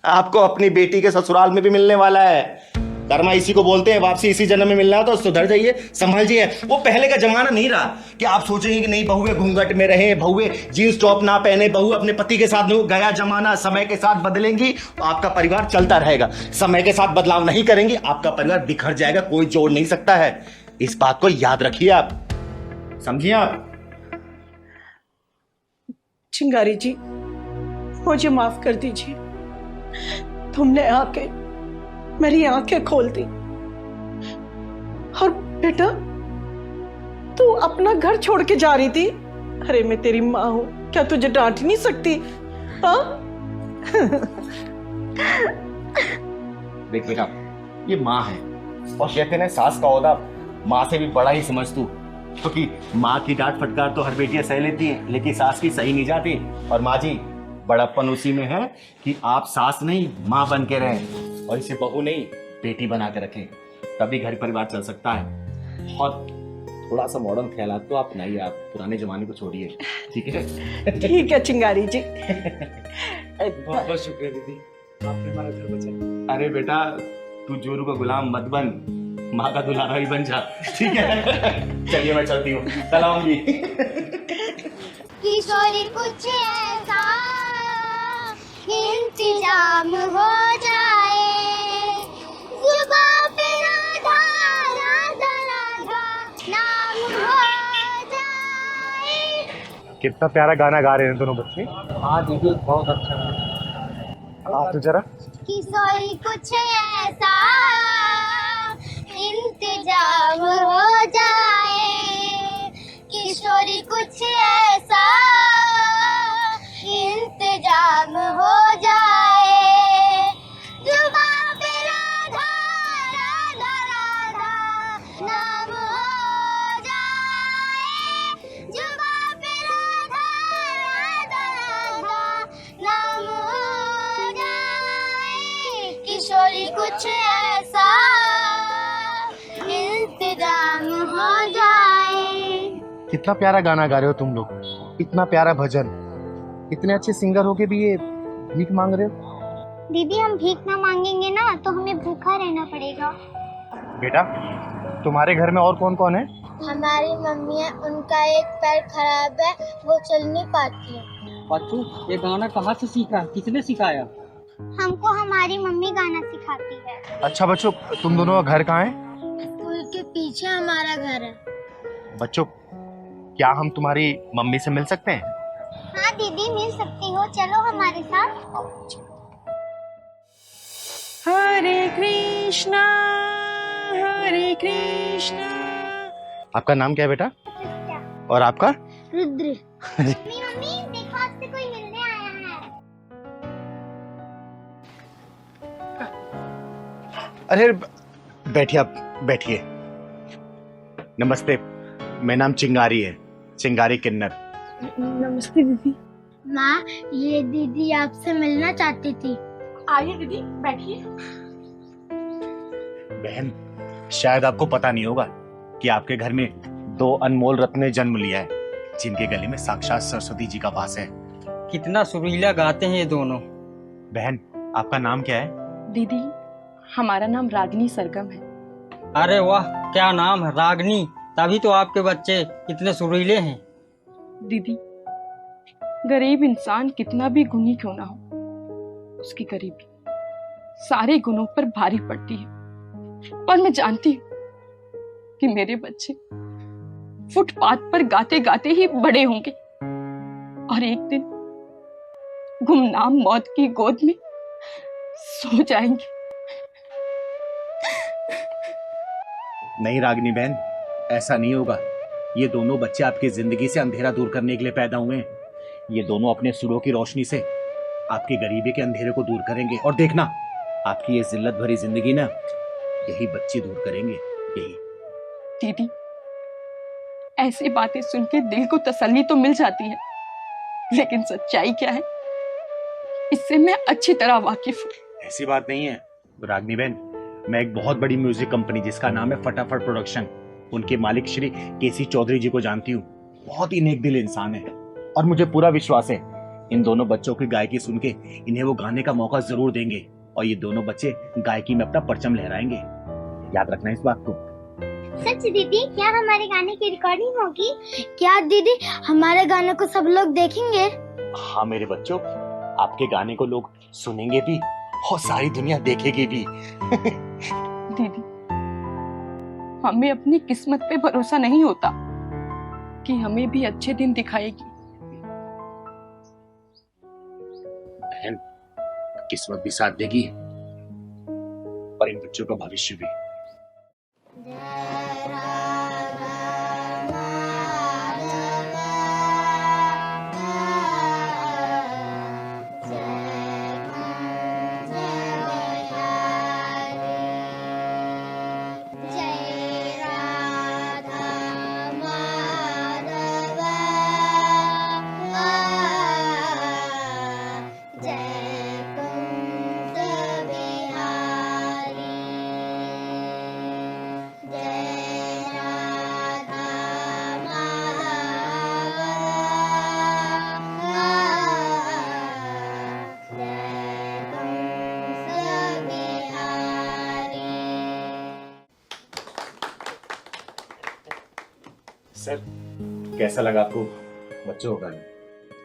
आपको अपनी बेटी के ससुराल में भी मिलने वाला है। कर्मा इसी को बोलते हैं, वापसी इसी जन्म में मिलना है, तो सुधर जाइए, संभल जाइए। वो पहले का जमाना नहीं रहा कि आप सोचेंगे कि नहीं बहुएं घूंघट में रहे, बहुएं जींस टॉप ना पहने, बहू अपने पति के साथ नहीं। गया जमाना, समय के साथ बदलेंगी तो आपका परिवार चलता रहेगा, समय के साथ बदलाव नहीं करेंगी आपका परिवार बिखर जाएगा, कोई जोड़ नहीं सकता है। इस बात को याद रखिए आप, समझिए आप। चिंगारी जी, मुझे माफ कर दीजिए, तुमने आके मेरी आंखें खोल दी। और बेटा, तू अपना घर छोड़ के जा रही थी। अरे मैं तेरी माँ हूं, क्या तुझे डांट नहीं सकती? हाँ? देख बेटा, ये माँ है और कहते हैं सास का ओहदा माँ से भी बड़ा ही समझ तू, क्योंकि माँ की डांट फटकार तो हर बेटियां सह लेती हैं, लेकिन सास की सही नहीं जाती। और माँ जी, बड़प्पन उसी में है कि आप सास नहीं माँ बन के रहें और इसे बहू नहीं बेटी बना के रखें, तभी घर परिवार चल सकता है। और थोड़ा सा मॉडर्न ख्यालात तो आप नहीं, आप पुराने जमाने को छोड़िए, ठीक है? ठीक है चिंगारी जी। बहुत बहुत शुक्रिया दीदी, आपने हमारा घर बचाया। अरे बेटा, तू जोरू का गुलाम मत बन, माँ का दुलारा ही बन जा, ठीक है? चलिए मैं चलती हूँ, कल आऊंगी। किशोरी कुछ ऐसा इंतजाम हो जाए, जुबां पे राधा राधा राधा नाम हो जाए। कितना प्यारा गाना गा रहे हैं दोनों बच्चे। हाँ दीदी, बहुत अच्छा है। आप तो जरा। किशोरी कुछ ऐसा इंतजाम हो जाए, किशोरी कुछ ऐसा इंतजाम हो जाए, जुबां पे राधा राधा राधा नाम हो जाए, जुबां पे राधा राधा राधा नाम हो जाए, किशोरी कुछ ऐसा इंतजाम हो जाए। कितना प्यारा गाना गा रहे हो तुम लोग, इतना प्यारा भजन, इतने अच्छे सिंगर होके भी ये भीख मांग रहे हो। दीदी, हम भीख ना मांगेंगे ना तो हमें भूखा रहना पड़ेगा। बेटा, तुम्हारे घर में और कौन कौन है? हमारी मम्मी है, उनका एक पैर खराब है, वो चल नहीं पाती है। बच्चों, ये गाना कहाँ से सीखा, किसने सिखाया? हमको हमारी मम्मी गाना सिखाती है। अच्छा बच्चों, तुम दोनों का घर कहाँ है? स्कूल के पीछे हमारा घर है। बच्चों, क्या हम तुम्हारी मम्मी से मिल सकते हैं? हाँ दीदी, मिल सकती हो, चलो हमारे साथ। हरे कृष्णा हरे कृष्णा। आपका नाम क्या है बेटा? और आपका? रुद्र। मम्मी मम्मी, देखो आपसे कोई मिलने आया है। अरे बैठिए, आप बैठिए। नमस्ते, मेरा नाम चिंगारी है, चिंगारी किन्नर। नमस्ते दीदी। माँ, ये दीदी आपसे मिलना चाहती थी। आइए दीदी, बैठिए। बहन, शायद आपको पता नहीं होगा कि आपके घर में दो अनमोल रत्न ने जन्म लिया है, जिनके गले में साक्षात सरस्वती जी का वास है। कितना सुरीला गाते हैं ये दोनों। बहन, आपका नाम क्या है? दीदी, हमारा नाम रागिनी सरगम है। अरे वाह, क्या नाम है, रागनी। तभी तो आपके बच्चे इतने सुरीले हैं। दीदी, गरीब इंसान कितना भी गुणी क्यों ना हो, उसकी गरीबी सारे गुणों पर भारी पड़ती है। पर मैं जानती हूँ कि मेरे बच्चे फुटपाथ पर गाते गाते ही बड़े होंगे और एक दिन गुमनाम मौत की गोद में सो जाएंगे। नहीं रागिनी बहन, ऐसा नहीं होगा। ये दोनों बच्चे आपकी जिंदगी से अंधेरा दूर करने के लिए पैदा हुए हैं। ये दोनों अपने सुरों की रोशनी से आपकी गरीबी के अंधेरे को दूर करेंगे, और देखना आपकी ये जिल्लत भरी जिंदगी ना यही बच्चे दूर करेंगे। यही। दीदी, ऐसी बातें सुन के दिल को तसल्ली तो मिल जाती है, लेकिन सच्चाई क्या है इससे मैं अच्छी तरह वाकिफ हूँ। ऐसी बात नहीं है रागिनी बहन, मैं एक बहुत बड़ी म्यूजिक कंपनी जिसका नाम है फटाफट प्रोडक्शन, उनके मालिक श्री केसी चौधरी जी को जानती हूँ। बहुत ही नेक दिल इंसान है, और मुझे पूरा विश्वास है इन दोनों बच्चों की गायकी सुन के इन्हें वो गाने का मौका जरूर देंगे, और ये दोनों बच्चे गायकी में अपना परचम लहराएंगे। याद रखना इस बात को। सच दीदी, क्या हमारे गाने की रिकॉर्डिंग होगी? क्या दीदी हमारे गाने को सब लोग देखेंगे? हाँ मेरे बच्चों, आपके गाने को लोग सुनेंगे भी और सारी दुनिया देखेगी भी। दीदी, हमें अपनी किस्मत पे भरोसा नहीं होता कि हमें भी अच्छे दिन दिखाएगी। बहन, किस्मत भी साथ देगी और इन बच्चों का भविष्य भी। सर, कैसा लगा आपको बच्चों का?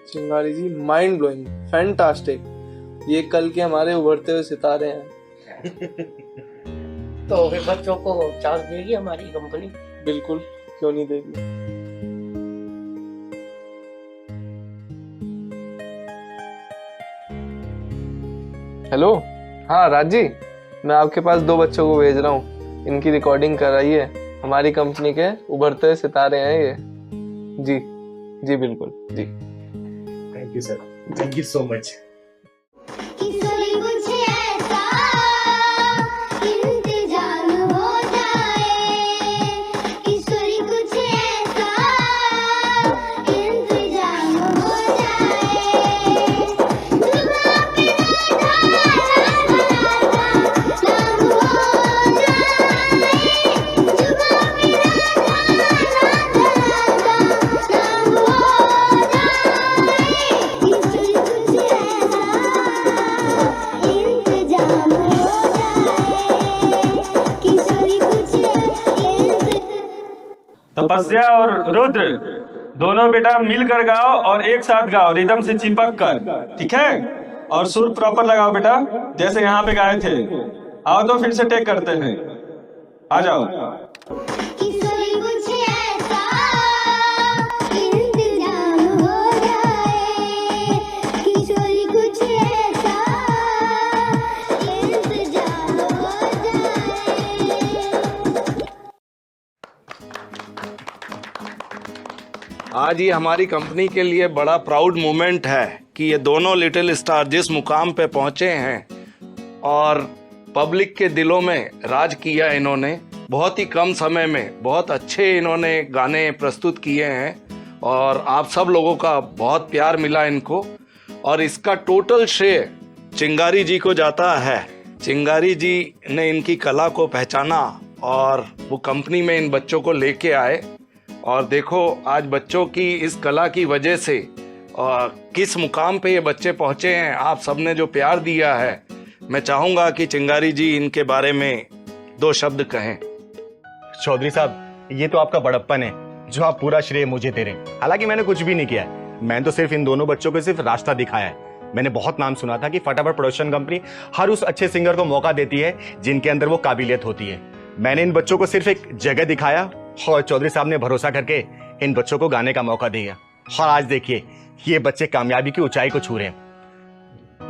चिंगारी जी, माइंड ब्लोइंग, फैंटास्टिक। ये कल के हमारे उभरते हुए सितारे हैं। तो फिर बच्चों को चांस देगी हमारी कंपनी? बिल्कुल, क्यों नहीं देगी। हेलो, हाँ राज जी, मैं आपके पास 2 बच्चों को भेज रहा हूँ। इनकी रिकॉर्डिंग कराइए। हमारी कंपनी के उभरते हुए सितारे हैं ये। जी जी बिल्कुल जी। Thank you sir, thank you so much. Tapasya और रुद्र दोनों बेटा मिलकर गाओ और एक साथ गाओ, रिदम से चिपक कर, ठीक है? और सुर प्रॉपर लगाओ बेटा, जैसे यहाँ पे गाए थे। आओ तो फिर से टेक करते हैं, आ जाओ। आज ये हमारी कंपनी के लिए बड़ा प्राउड मोमेंट है कि ये दोनों लिटिल स्टार जिस मुकाम पे पहुंचे हैं और पब्लिक के दिलों में राज किया इन्होंने। बहुत ही कम समय में बहुत अच्छे इन्होंने गाने प्रस्तुत किए हैं और आप सब लोगों का बहुत प्यार मिला इनको, और इसका टोटल श्रेय चिंगारी जी को जाता है। चिंगारी जी ने इनकी कला को पहचाना और वो कंपनी में इन बच्चों को लेके आए, और देखो आज बच्चों की इस कला की वजह से किस मुकाम पे ये बच्चे पहुंचे हैं। आप सबने जो प्यार दिया है, मैं चाहूंगा कि चिंगारी जी इनके बारे में 2 शब्द कहें। चौधरी साहब, ये तो आपका बड़प्पन है जो आप पूरा श्रेय मुझे दे रहे हैं। हालांकि मैंने कुछ भी नहीं किया है, मैंने तो सिर्फ इन दोनों बच्चों को सिर्फ रास्ता दिखाया है। मैंने बहुत नाम सुना था कि फटाफट प्रोडक्शन कंपनी हर उस अच्छे सिंगर को मौका देती है जिनके अंदर वो काबिलियत होती है। मैंने इन बच्चों को सिर्फ एक जगह दिखाया और चौधरी साहब ने भरोसा करके इन बच्चों को गाने का मौका दिया, और आज देखिए ये बच्चे कामयाबी की ऊंचाई को छू रहे हैं।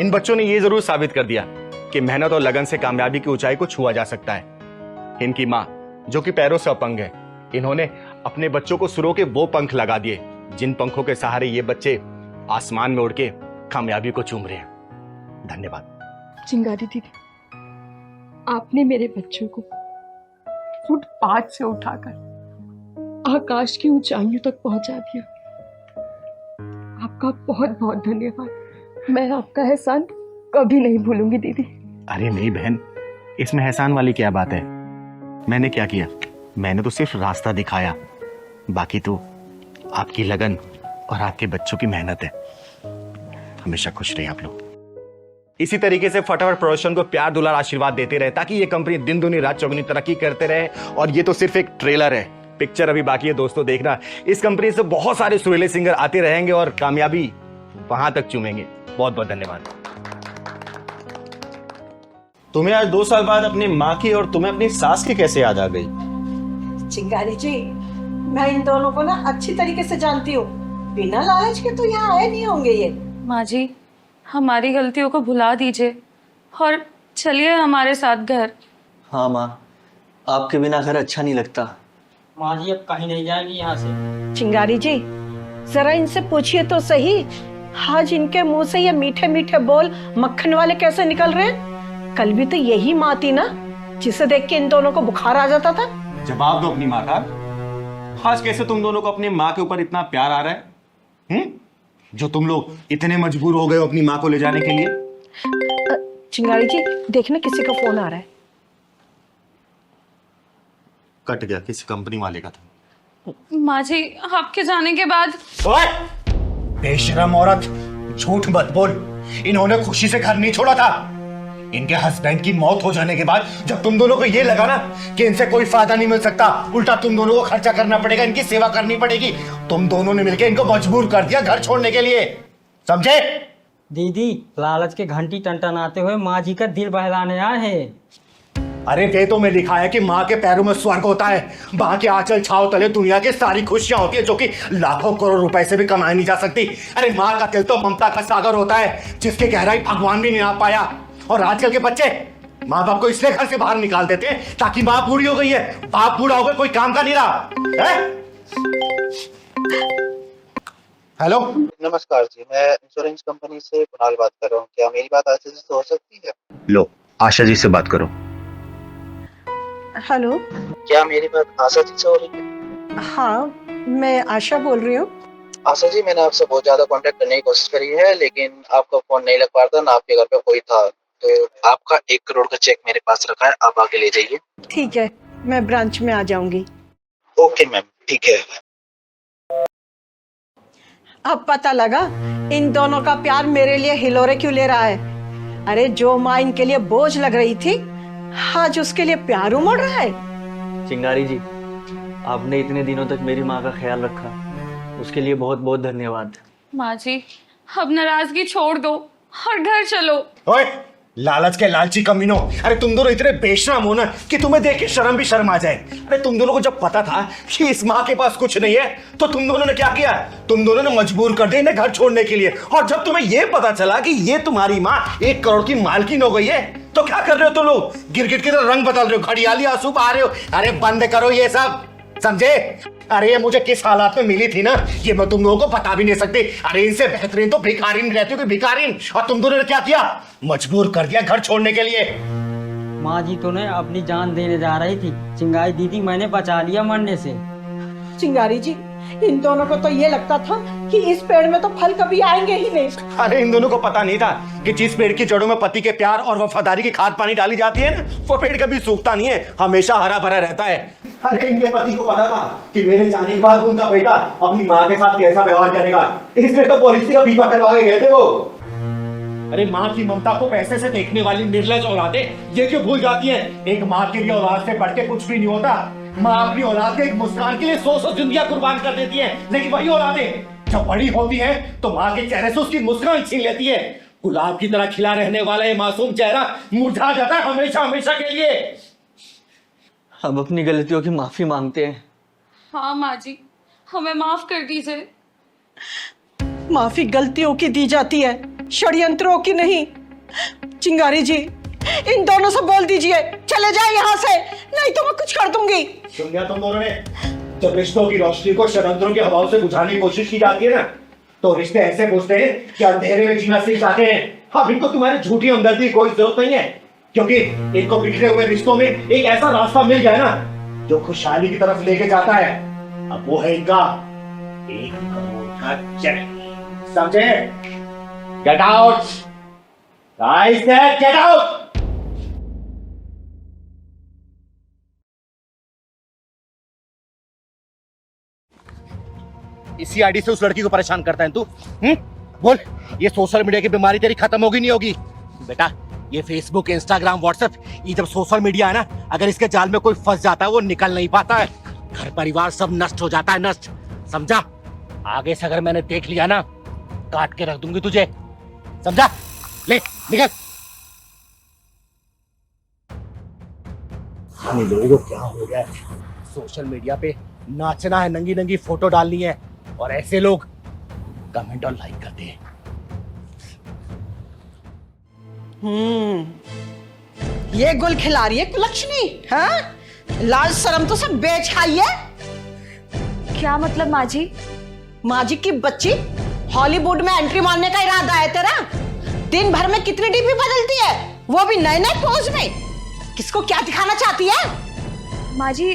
इन बच्चों ने ये जरूर साबित कर दिया कि मेहनत और लगन से कामयाबी की ऊंचाई को छुआ जा सकता है। इनकी माँ जो कि पैरों से अपंग है, इन्होंने अपने बच्चों को सुरों के वो पंख लगा दिए जिन पंखों के सहारे ये बच्चे आसमान में उड़ के कामयाबी को चूम रहे हैं। धन्यवाद। चिंगारी दीदी, आपने मेरे बच्चों को फुटपाथ से उठाकर आकाश की ऊंचाइयों तक पहुंचा दिया। आपका बहुत बहुत धन्यवाद। मैं आपका एहसान कभी नहीं भूलूंगी दीदी। अरे नहीं बहन, इसमें एहसान वाली क्या बात है? मैंने क्या किया? मैंने तो सिर्फ रास्ता दिखाया, बाकी तो आपकी लगन और आपके बच्चों की मेहनत है। हमेशा खुश रहिए आप लोग। इसी तरीके से फटाफट प्रोडक्शन को प्यार दुलार आशीर्वाद देते रहे ताकि ये कंपनी दिन दुनी रात चौगुनी तरक्की करते रहे। और ये तो सिर्फ एक ट्रेलर है, पिक्चर अभी बाकी है दोस्तों देखना। इस कंपनी से बहुत सारे सुरीले सिंगर आते रहेंगे और कामयाबी वहां तक चूमेंगे। बहुत बहुत धन्यवाद। तुम्हें आज 2 साल बाद अपनी माँ की और तुम्हें अपनी सास की कैसे याद आ गई? चिंगारी जी, मैं इन दोनों को ना अच्छी तरीके से जानती हूँ। बिना लालच के तो यहाँ आए नहीं होंगे ये। माँ जी, हमारी गलतियों को भुला दीजिए और चलिए हमारे साथ घर। हाँ माँ, आपके बिना घर अच्छा नहीं लगता। माँ जी अब कहीं नहीं जाएंगी यहाँ से। चिंगारी जी, जरा इनसे पूछिए तो सही, आज इनके मुंह से ये मीठे मीठे बोल मक्खन वाले कैसे निकल रहे हैं? कल भी तो यही माँ थी ना जिसे देख के इन दोनों को बुखार आ जाता था। जवाब दो अपनी माँ का। आज कैसे तुम दोनों को अपनी माँ के ऊपर इतना प्यार आ रहा है? जो तुम लोग इतने मजबूर हो गए हो अपनी माँ को ले जाने के लिए। चिंगारी जी देखना, किसी का फोन आ रहा है। कट गया, किसी कंपनी वाले का था। माँ जी, आपके जाने के बाद। ओए! बेशरम औरत, झूठ मत बोल। इन्होंने खुशी से घर नहीं छोड़ा था। इनके हस्बैंड की मौत हो जाने के बाद जब तुम दोनों को ये लगा ना कि इनसे कोई फायदा नहीं मिल सकता, उल्टा तुम दोनों को खर्चा करना पड़ेगा, इनकी सेवा करनी पड़ेगी, तुम दोनों ने मिलकर इनको मजबूर कर दिया घर छोड़ने के लिए। समझे? दीदी, लालच के घंटी टनटनाते हुए माँ जी का दिल बहलाने आए हैं। अरे वे तो मैं लिखा है कि माँ के पैरों में स्वर्ग होता है, माँ के आंचल छाव तले दुनिया की सारी खुशियां होती है जो कि लाखों करोड़ रुपए से भी कमाई नहीं जा सकती। अरे माँ का दिल तो ममता का सागर होता है जिसकी गहराई भगवान भी नहीं आ पाया। और आजकल के बच्चे माँ बाप को इसलिए घर से बाहर निकाल देते हैं ताकि माँ बूढ़ी हो गई है, बाप बूढ़ा हो गया, कोई काम का नहीं रहा है? हेलो, नमस्कार जी, मैं इंश्योरेंस कंपनी से कुणाल बात कर रहा हूँ। क्या मेरी बात आशा जी से हो सकती है? लो, आशा जी से बात करो। हेलो, क्या मेरी बात आशा जी से हो रही है? हाँ, मैं आशा बोल रही हूँ। आशा जी, मैंने आपसे बहुत ज्यादा कांटेक्ट करने की कोशिश करी है लेकिन आपका फोन नहीं लग पा रहा था, ना आपके घर पे कोई था। तो आपका 1 करोड़ का चेक मेरे पास रखा है, आप आके ले जाइए। ठीक है, मैं ब्रांच में आ जाऊंगी। ओके मैम, ठीक है। अब पता लगा इन दोनों का प्यार मेरे लिए हिलोरे क्यों ले रहा है। अरे जो माँ इनके लिए बोझ लग रही थी, आज उसके लिए प्यार उमड़ रहा है। चिंगारी जी, आपने इतने दिनों तक मेरी माँ का ख्याल रखा, उसके लिए बहुत बहुत धन्यवाद। माँ जी, अब नाराजगी छोड़ दो और घर चलो। ओए, लालच के लालची कमीनों, अरे तुम दोनों इतने बेशरम हो ना कि तुम्हें देख के शर्म भी शर्म आ जाए। अरे तुम दोनों को जब पता था कि इस माँ के पास कुछ नहीं है तो तुम दोनों ने क्या किया? तुम दोनों ने मजबूर कर दिया इन्हें घर छोड़ने के लिए। और जब तुम्हें ये पता चला कि ये तुम्हारी माँ 1 करोड़ की मालकिन हो गई है तो क्या कर रहे हो तुम लोग? गिरगिट की तरह रंग बदल रहे हो, घड़ियाली आंसू पा रहे हो। अरे बंद करो ये सब, समझे? अरे ये मुझे किस हालात में मिली थी ना, ये मैं तुम लोगों को बता भी नहीं सकती। अरे इनसे बेहतरीन तो भिखारीन रहती हो, भिखारीन। और तुम दोनों ने क्या किया? मजबूर कर दिया घर छोड़ने के लिए। माँ जी तो ने अपनी जान देने जा रही थी, चिंगारी दीदी मैंने बचा लिया मरने से। चिंगारी जी, इन दोनों को तो ये लगता था कि इस पेड़ में तो फल कभी आएंगे ही नहीं। अरे इन दोनों को पता नहीं था कि जिस पेड़ की जड़ों में पति के प्यार और वफादारी की खाद पानी डाली जाती है ना, वो पेड़ कभी सूखता नहीं है, हमेशा हरा भरा रहता है। अरे इनके पति को पता था कि मेरे जाने के बाद उनका बेटा अपनी माँ के साथ कैसा व्यवहार करेगा, इसलिए तो पॉलिसी का बीमा करवा के गए थे वो। अरे माँ की ममता को पैसे से देखने वाली निर्लज औलादें ये क्यों भूल जाती हैं? एक माँ के लिए औलाद से बढ़ के कुछ भी नहीं होता। माँ अपनी औलाद के एक मुस्कान के लिए 100 जिंदगियां कुर्बान कर देती है, लेकिन वही औलादें जब बड़ी होती हैं तो माँ के चेहरे से उसकी मुस्कान छीन लेती है। गुलाब की तरह खिला रहने वाला ये मासूम चेहरा मुरझा जाता है हमेशा हमेशा के लिए। हम अपनी गलतियों की माफी मांगते हैं। हाँ माँ जी, हमें माफ कर दीजिए। माफी गलतियों की दी जाती है, षड्यंत्रों की नहीं। चिंगारी जी, इन दोनों से बोल दीजिए चले जाए यहाँ से, नहीं तो मैं कुछ कर दूंगी। सुन लिया तुम दोनों ने? जब रिश्तों की रोशनी को षड्यंत्रों की हवाओं से बुझाने की कोशिश की जाती है ना, तो रिश्ते ऐसे बुझते हैं कि अंधेरे में जीना सीख जाते हैं। अब इनको तुम्हारी झूठी हमदर्दी की कोई जरूरत नहीं है, क्योंकि इनको बिखरे हुए रिश्तों में एक ऐसा रास्ता मिल गया ना जो खुशहाली की तरफ लेके जाता है। अब वो है इनका 1 करोड़ का चेक। समझे? Get out guys, get out. इसी आईडी से उस लड़की को परेशान करता है तू? बोल, ये सोशल मीडिया की बीमारी तेरी खत्म होगी नहीं होगी? बेटा, ये फेसबुक, इंस्टाग्राम, व्हाट्सएप, ये जब सोशल मीडिया है ना, अगर इसके जाल में कोई फंस जाता है वो निकल नहीं पाता है। घर परिवार सब नष्ट हो जाता है, नष्ट। समझा? आगे से अगर मैंने देख लिया ना, काट के रख दूंगी तुझे। समझा? ले निकल। हम लोगों को क्या हो गया? सोशल मीडिया पे नाचना है, नंगी नंगी फोटो डालनी है, और ऐसे लोग कमेंट और लाइक करते हैं। ये गुल खिला रही है कुलक्षणी, हाँ? लाज शर्म तो सब बेच खाई है। क्या मतलब माँ जी? माँ जी की बच्ची, हॉलीवुड में एंट्री मारने का इरादा है तेरा? दिन भर में कितनी डीपी बदलती है, वो भी नए नए पोज में। किसको क्या दिखाना चाहती है? माँ जी,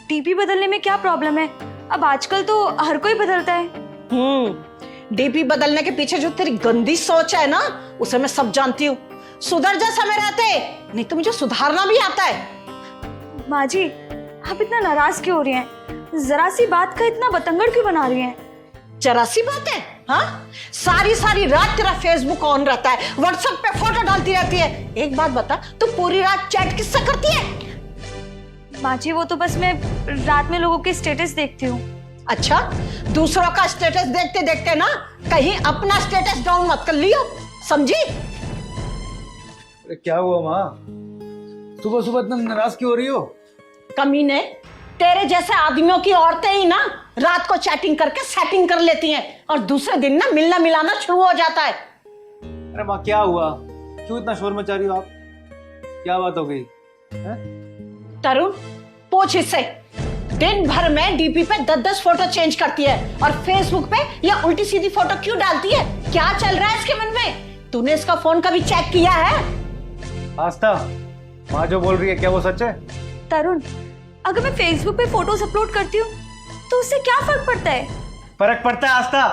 डीपी बदलने में क्या प्रॉब्लम है? अब आजकल तो हर कोई बदलता है। डीपी बदलने के पीछे जो तेरी गंदी सोच है ना, उसे मैं सब जानती हूँ। सुधर जा समय रहते, नहीं तो मुझे सुधारना भी आता है। माँ जी, आप इतना नाराज क्यों हो रही हैं? जरा सी बात का इतना बतंगड़ क्यों बना रही हैं? जरा सी बात है, हाँ? सारी रात तेरा फेसबुक ऑन रहता है, व्हाट्सएप पे फोटो डालती रहती है। एक बात बता, तू पूरी रात चैट किससे करती है? माँ जी, वो तो बस मैं रात में लोगों के स्टेटस देखती हूँ। अच्छा, दूसरों का स्टेटस देखते देखते ना कहीं अपना स्टेटस डाउन मत कर लियो, समझी? अरे क्या हुआ माँ, सुबह सुबह इतना नाराज क्यों हो रही हो? कमीने, तेरे जैसे आदमियों की औरतें ही ना रात को चैटिंग करके सेटिंग कर लेती हैं, और दूसरे दिन ना मिलना मिलाना शुरू हो जाता है। अरे माँ क्या हुआ, क्यों इतना शोर मचा रही हो आप? क्या बात हो गई? तरुण, पूछ इससे। दिन भर में डीपी पे 10-10 फोटो चेंज करती है, और फेसबुक पे ये उल्टी सीधी फोटो क्यों डालती है? क्या चल रहा है इसके मन में? तूने इसका फोन कभी चेक किया है? आस्था, माँ जो बोल रही है क्या वो सच है? तरुण, अगर मैं फेसबुक पे फोटोज अपलोड करती हूँ तो उससे क्या फर्क पड़ता है? फर्क पड़ता है आस्था,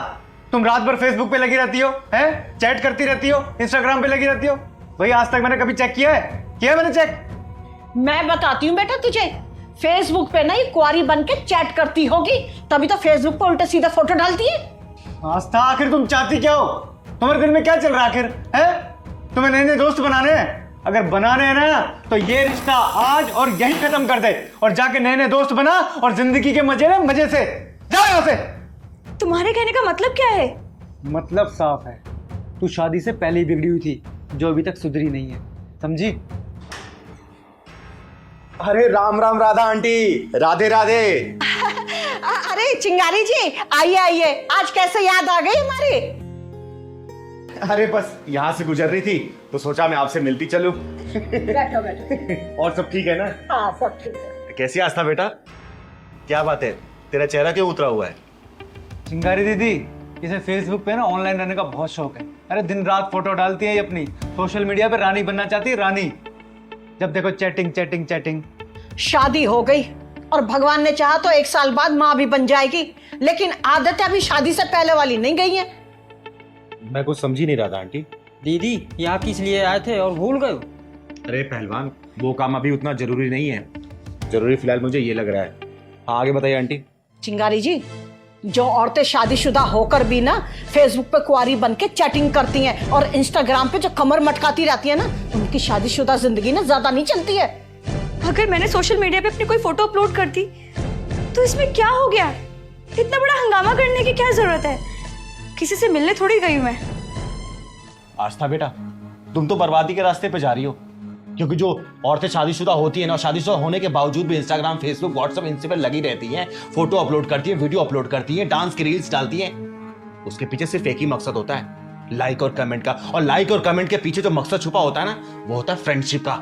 तुम रात भर फेसबुक पे लगी रहती हो, हैं? चैट करती रहती हो, इंस्टाग्राम पे लगी रहती हो। भाई आज तक मैंने कभी चेक किया है? किया मैंने चेक? मैं बताती हूँ बेटा तुझे, फेसबुक पे ना ये कुआरी बन के चैट करती होगी, तभी तो फेसबुक पे उल्टे सीधा फोटो डालती है। आस्था, आखिर तुम चाहती क्या हो? तुम्हारे दिल में क्या चल रहा है आखिर, है? तुम्हें नए नए दोस्त बनाने हैं? अगर बनाने हैं ना तो ये रिश्ता आज और यही खत्म कर दे, और जाके नए नए दोस्त बना और जिंदगी के मजे ले मजे से। जाओ यहाँ से। तुम्हारे कहने का मतलब क्या है? मतलब साफ है, तू शादी से पहले ही बिगड़ी हुई थी, जो अभी तक सुधरी नहीं है, समझी? अरे राम राम राधा आंटी, राधे राधे। अरे चिंगारी जी, आइए आइए, आज कैसे याद आ गई हमारी? अरे बस यहाँ से गुजर रही थी तो सोचा मैं आपसे मिलती चलूं। बैठो बैठो। और सब ठीक है ना? हाँ सब ठीक है। कैसी आस्था बेटा, क्या बात है, तेरा चेहरा क्यों उतरा हुआ है? चिंगारी दीदी, इसे फेसबुक पे ना ऑनलाइन रहने का बहुत शौक है। अरे दिन रात फोटो डालती है ये अपनी, सोशल मीडिया पे रानी बनना चाहती है, रानी। जब देखो चैटिंग चैटिंग चैटिंग। शादी हो गई और भगवान ने चाहा तो 1 साल बाद माँ भी बन जाएगी, लेकिन आदतें अभी शादी से पहले वाली नहीं गई हैं। मैं कुछ समझी नहीं रहा था आंटी। दीदी, यहाँ किस लिए आए थे और भूल गए? अरे पहलवान, वो काम अभी उतना जरूरी नहीं है, जरूरी फिलहाल मुझे ये लग रहा है। हाँ आगे बताइए आंटी। चिंगारी जी, जो औरतें शादीशुदा होकर भी ना फेसबुक पे कुआरी बन के चैटिंग करती हैं और इंस्टाग्राम पे जो कमर मटकाती रहती है ना, उनकी शादीशुदा जिंदगी ना ज्यादा नहीं चलती है। अगर मैंने सोशल मीडिया पे अपनी कोई फोटो अपलोड कर दी तो इसमें क्या हो गया? इतना बड़ा हंगामा करने की क्या जरूरत है? किसी से मिलने थोड़ी गई मैं। आस्था बेटा, तुम तो बर्बादी के रास्ते पे जा रही हो, क्योंकि जो औरतें शादीशुदा होती हैं ना, शादीशुदा होने के बावजूद भी इंस्टाग्राम, फेसबुक, व्हाट्सएप, इन पे लगी रहती हैं, फोटो अपलोड करती हैं, वीडियो अपलोड करती हैं, डांस की रील्स डालती हैं, उसके पीछे सिर्फ एक ही मकसद होता है लाइक और कमेंट का। और लाइक और कमेंट के पीछे जो मकसद छुपा होता है ना, वो होता है फ्रेंडशिप का।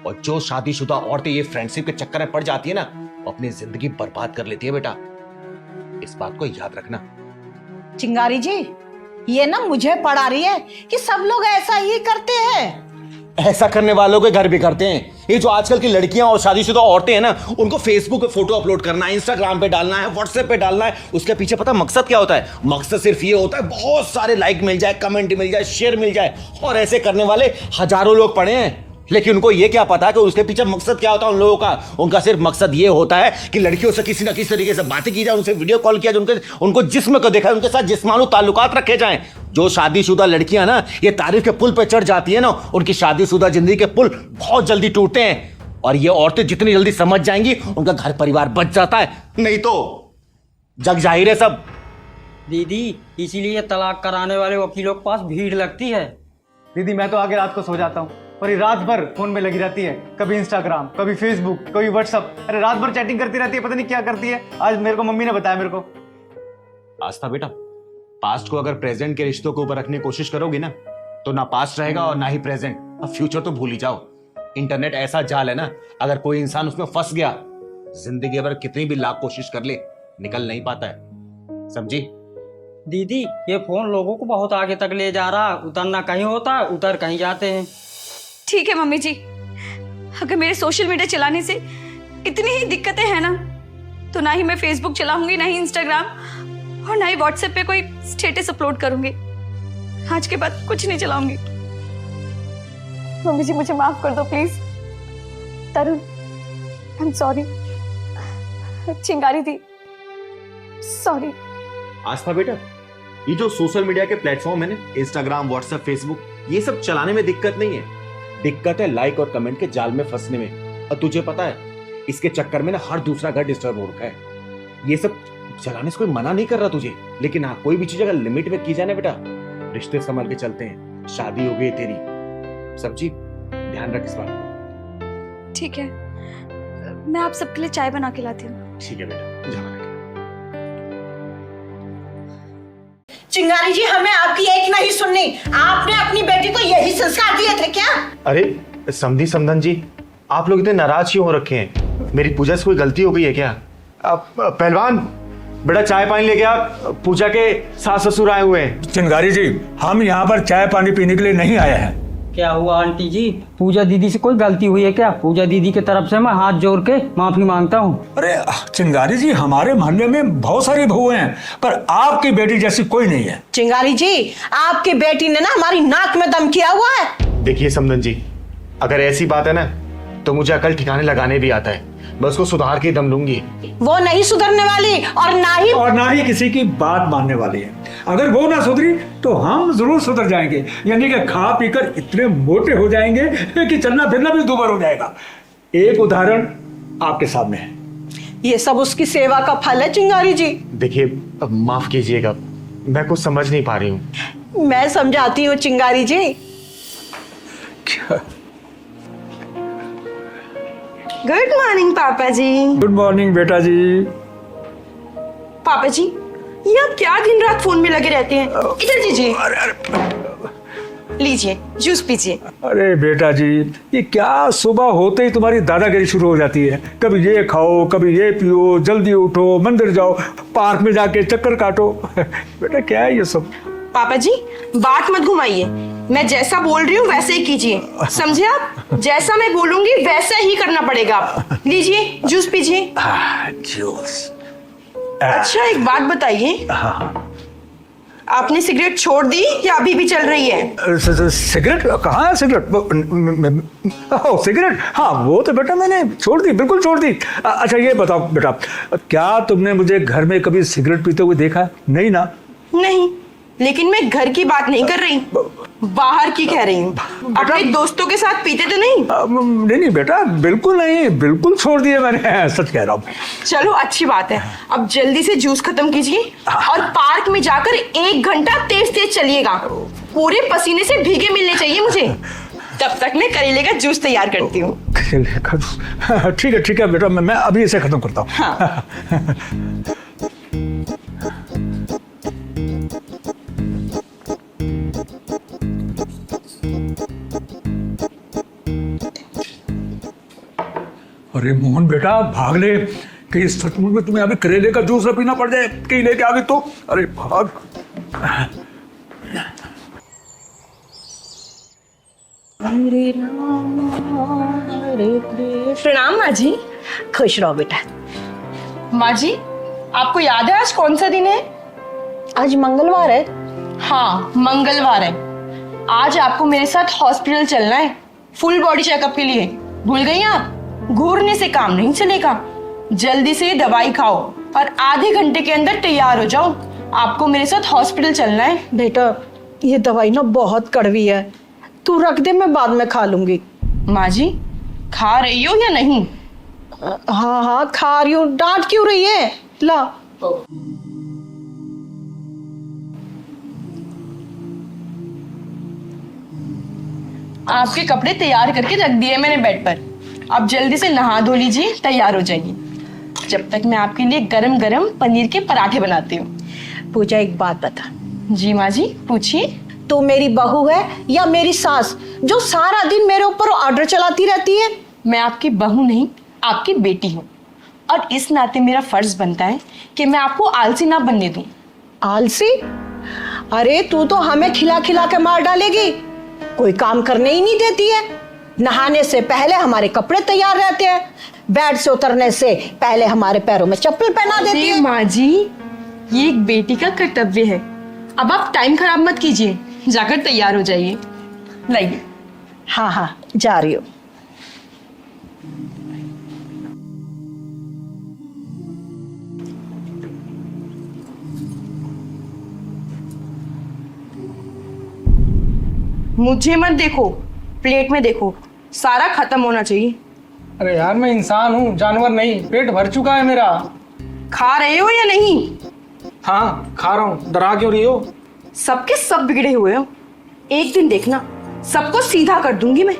और जो शादीशुदा औरतें ये फ्रेंडशिप के चक्कर में पड़ जाती है ना, वो अपनी जिंदगी बर्बाद कर लेती है बेटा, इस बात को याद रखना। चिंगारी जी, ये ना मुझे पढ़ा रही है कि सब लोग ऐसा ही करते हैं। ऐसा करने वालों के घर भी करते हैं। ये जो आजकल की लड़कियां और शादीशुदा औरतें हैं ना, उनको फेसबुक पे फोटो अपलोड करना है, इंस्टाग्राम पे डालना है, व्हाट्सएप पे डालना है। उसके पीछे पता मकसद क्या होता है? मकसद सिर्फ ये होता है बहुत सारे लाइक मिल जाए, कमेंट मिल जाए, शेयर मिल जाए। और ऐसे करने वाले हजारों लोग पड़े हैं, लेकिन उनको ये क्या पता कि उसके पीछे मकसद क्या होता है उन लोगों का। उनका सिर्फ मकसद ये होता है कि लड़कियों से किसी ना किसी तरीके से बातें की जाए, उनसे वीडियो कॉल किया जाए, उनको जिस्म को देखा, उनके साथ जिस्मानु ताल्लुकात रखे जाएं। जो शादीशुदा लड़कियां ना ये तारीफ के पुल पे चढ़ जाती है ना, उनकी शादीशुदा जिंदगी के पुल बहुत जल्दी टूटते हैं। और ये औरतें जितनी जल्दी समझ जाएंगी, उनका घर परिवार बच जाता है, नहीं तो जग जाहिर है सब। दीदी, इसीलिए तलाक कराने वाले वकीलों के पास भीड़ लगती है। दीदी मैं तो आगे रात को सो जाता हूँ और ये रात भर फोन में लगी रहती है, कभी इंस्टाग्राम, कभी फेसबुक, कभी व्हाट्सअप। अरे रात भर चैटिंग करती रहती है, पता नहीं क्या करती है। आज मेरे को मम्मी ने बताया मेरे को। आस्था बेटा, पास्ट को अगर प्रेजेंट के रिश्तों के ऊपर रखने की कोशिश करोगी ना, तो ना पास्ट रहेगा और ना ही प्रेजेंट। अब फ्यूचर तो भूल ही जाओ। इंटरनेट ऐसा जाल है ना, अगर कोई इंसान उसमें फंस गया, जिंदगी भर कितनी भी लाख कोशिश कर ले, निकल नहीं पाता है। समझी? दीदी, ये फोन लोगों को बहुत आगे तक ले जा रहा है। उतरना कहीं होता है, उतर कहीं जाते हैं। ठीक है मम्मी जी, अगर मेरे सोशल मीडिया चलाने से इतनी ही दिक्कतें हैं ना, तो ना ही मैं फेसबुक चलाऊंगी, ना ही इंस्टाग्राम, और ना ही व्हाट्सएप पे कोई स्टेटस अपलोड करूंगी। आज के बाद कुछ नहीं चलाऊंगी। मम्मी जी मुझे माफ कर दो please. Tarun, I am sorry. चिंगारी थी, सॉरी। आस्था बेटा, ये जो सोशल मीडिया के प्लेटफॉर्म है ना, इंस्टाग्राम, व्हाट्सएप, फेसबुक, ये सब चलाने में दिक्कत नहीं है। दिक्कत है लाइक और कमेंट के जाल में फंसने में। और तुझे पता है, इसके चक्कर में ना हर दूसरा घर डिस्टर्ब हो रखा है। ये सब चलाने से कोई मना नहीं कर रहा तुझे, लेकिन हाँ, कोई भी चीज अगर लिमिट में की जाए ना बेटा, रिश्ते संभल के चलते हैं। शादी हो गई तेरी, सब्जी, ध्यान रख इस बात। ठीक है, मैं आप सबके लिए चाय बना के लाती हूँ। ठीक है बेटा, जा। चिंगारी जी, हमें आपकी एक नहीं सुननी। आपने अपनी बेटी को यही संस्कार दिए थे क्या? अरे समधी समधन जी, आप लोग इतने नाराज क्यों हो रखे हैं? मेरी पूजा से कोई गलती हो गई है क्या? पहलवान बेटा, चाय पानी लेके आ, पूजा के सास ससुर आए हुए हैं। चिंगारी जी, हम यहाँ पर चाय पानी पीने के लिए नहीं आए हैं। क्या हुआ आंटी जी? पूजा दीदी से कोई गलती हुई है क्या? पूजा दीदी की तरफ से मैं हाथ जोड़ के माफी मांगता हूँ। अरे चिंगारी जी, हमारे मोहल्ले में बहुत सारी बहुएं हैं, पर आपकी बेटी जैसी कोई नहीं है। चिंगारी जी, आपकी बेटी ने ना हमारी नाक में दम किया हुआ है। देखिए समधन जी, अगर ऐसी बात है ना, तो मुझे अकल ठिकाने लगाने भी आता है। मैं उसको सुधार के दम लूंगी। वो नहीं सुधरने वाली और ना ही किसी की बात मानने वाली है। अगर वो ना सुधरी तो हम जरूर सुधर जाएंगे, यानी कि खा पीकर इतने मोटे हो जाएंगे कि चलना फिरना भी दुबर हो जाएगा। एक उदाहरण आपके सामने है। ये सब उसकी सेवा का फल है चिंगारी जी। देखिए, अब माफ कीजिएगा, मैं कुछ समझ नहीं पा रही हूँ। मैं समझाती हूँ चिंगारी जी। क्या? गुड मॉर्निंग पापा जी। गुड मॉर्निंग बेटा जी। पापा जी, ये आप क्या दिन रात फोन में लगे रहते हैं? इधर दीजिए, लीजिए जूस पीजिए। अरे बेटा जी, ये क्या सुबह होते ही तुम्हारी दादागिरी शुरू हो जाती है। कभी ये खाओ, कभी ये पियो, जल्दी उठो, मंदिर जाओ, पार्क में जाके चक्कर काटो। बेटा क्या है ये सब? पापा जी, बात मत घुमाइए। मैं जैसा बोल रही हूँ वैसे ही कीजिए, समझे आप? जैसा मैं बोलूंगी वैसा ही करना पड़ेगा। आप लीजिए जूस पीजिए। जूस। अच्छा एक बात बताइए, आपने सिगरेट छोड़ दी या अभी भी चल रही है? सिगरेट कहाँ है? सिगरेट, हाँ वो तो बेटा मैंने छोड़ दी, बिल्कुल छोड़ दी। अच्छा ये बताओ बेटा, क्या तुमने मुझे घर में कभी सिगरेट पीते हुए देखा? नहीं ना? नहीं, लेकिन मैं घर की बात नहीं कर रही, बाहर की कह रही हूँ। अपने दोस्तों के साथ पीते तो नहीं? नहीं बेटा, बिल्कुल नहीं, बिल्कुल छोड़ दिए मैंने, सच कह रहा हूँ। चलो अच्छी बात है, अब जल्दी से जूस खत्म कीजिए और पार्क में जाकर 1 घंटा तेज तेज चलिएगा। पूरे पसीने से भीगे मिलने चाहिए मुझे। तब तक मैं करेले का जूस तैयार करती हूँ। ठीक है बेटा, मैं अभी इसे खत्म करता हूँ। हाँ। अरे मोहन बेटा भाग ले, कि इस सचमुच में तुम्हें अभी करेले का जूस पीना पड़ जाए, कहीं लेके आ गए तो। अरे भाग। प्रणाम माँ जी। खुश रहो बेटा। माँ जी, आपको याद है आज कौन सा दिन है? आज मंगलवार है। हाँ, मंगलवार है। आज आपको मेरे साथ हॉस्पिटल चलना है, फुल बॉडी चेकअप के लिए। भूल गई आप? घूरने से काम नहीं चलेगा। जल्दी से दवाई खाओ और आधे घंटे के अंदर तैयार हो जाओ। आपको मेरे साथ हॉस्पिटल चलना है। बेटा ये दवाई ना बहुत कड़वी है, तू रख दे, मैं बाद में खा लूंगी। माँ जी, खा रही हो या नहीं? हाँ हाँ खा रही हूँ। डांट क्यों रही है? ला। आपके कपड़े तैयार करके रख दिए मैंने बेड पर। आप जल्दी से नहा धो लीजिए, तैयार हो जाइए। जब तक मैं आपके लिए गरम गरम पनीर के पराठे बनाती हूँ। पूजा एक बात बता। जी माँ जी, पूछिए। तू मेरी बहू है या मेरी सास जो सारा दिन मेरे ऊपर ऑर्डर चलाती रहती है? मैं आपकी बहू नहीं, आपकी बेटी हूँ, और इस नाते मेरा फर्ज बनता है कि मैं आपको आलसी ना बनने दूं। आलसी? अरे तू तो हमें खिला खिला के मार डालेगी। कोई काम करने ही नहीं देती है। नहाने से पहले हमारे कपड़े तैयार रहते हैं, बेड से उतरने से पहले हमारे पैरों में चप्पल पहना देती है। माँ जी, ये एक बेटी का कर्तव्य है। अब आप टाइम खराब मत कीजिए, जाकर तैयार हो जाइए। लाइए। हाँ हाँ जा रही हूँ। मुझे मत देखो, प्लेट में देखो, सारा खत्म होना चाहिए। अरे यार, मैं इंसान हूँ, जानवर नहीं। पेट भर चुका है मेरा। खा रहे हो या नहीं? हाँ खा रहा हूँ। डरा क्यों रही हो? सबके सब बिगड़े हुए हो। एक दिन देखना, सबको सीधा कर दूंगी मैं।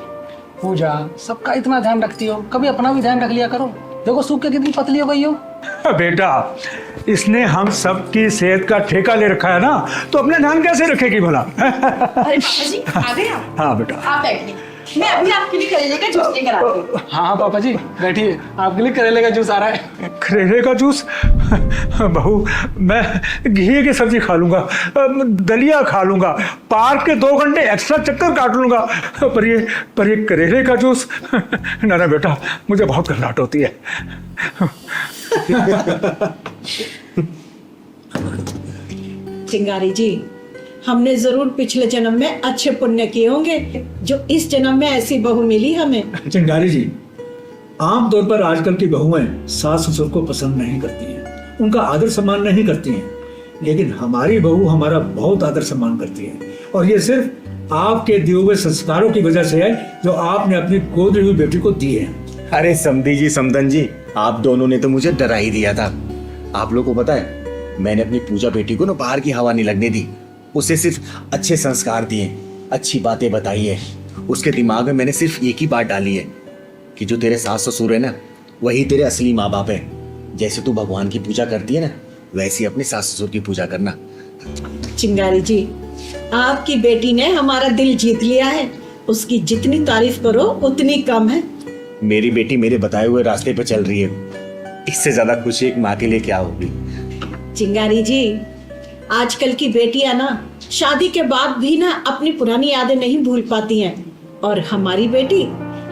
पूजा, सबका इतना ध्यान रखती हो, कभी अपना भी ध्यान रख लिया करो। देखो सूख के कितनी पतली हो गई हो। बेटा इसने हम सबकी सेहत का ठेका ले रखा है ना, तो अपने ध्यान कैसे रखेगी भला? अरे पापा जी, आ गए आप? हाँ बेटा। आप बैठिए, मैं अभी आपके लिए करेले का जूस लेकर आती हूँ। हाँ पापा जी बैठिए, आपके लिए करेले का जूस आ रहा है। करेले का जूस? बहू मैं घी की सब्जी खा लूंगा, दलिया खा लूंगा, पार्क के 2 घंटे एक्स्ट्रा चक्कर काट लूंगा, पर ये करेले का जूस? ना बेटा, मुझे बहुत घबराहट होती है। चिंगारी जी, हमने जरूर पिछले जन्म में अच्छे पुण्य किए होंगे जो इस जन्म में ऐसी बहू मिली हमें। चिंगारी जी, आमतौर पर आजकल की बहुएं सास ससुर को पसंद नहीं करती हैं, उनका आदर सम्मान नहीं करती हैं, लेकिन हमारी बहू हमारा बहुत आदर सम्मान करती है, और ये सिर्फ आपके दिए हुए संस्कारों की वजह से है जो आपने अपनी गोद रही हुई बेटी को दिए हैं। अरे समधी जी, समदन जी, आप दोनों ने तो मुझे डरा ही दिया था। आप लोगों को पता है, मैंने अपनी पूजा बेटी को ना बाहर की हवा नहीं लगने दी। उसे सिर्फ अच्छे संस्कार दिए, अच्छी बातें बताई है। उसके दिमाग में मैंने सिर्फ एक ही बात डाली है कि जो तेरे सास ससुर है ना, वही तेरे असली माँ बाप है। जैसे तू भगवान की पूजा करती है ना, वैसे अपने सास ससुर की पूजा करना। चिंगारी जी, आपकी बेटी ने हमारा दिल जीत लिया है। उसकी जितनी तारीफ करो उतनी कम है। मेरी बेटी मेरे बताए हुए रास्ते पर चल रही है, इससे ज्यादा खुशी एक माँ के लिए क्या होगी। चिंगारी जी, आजकल की बेटियां ना शादी के बाद भी ना अपनी पुरानी यादें नहीं भूल पाती हैं, और हमारी बेटी,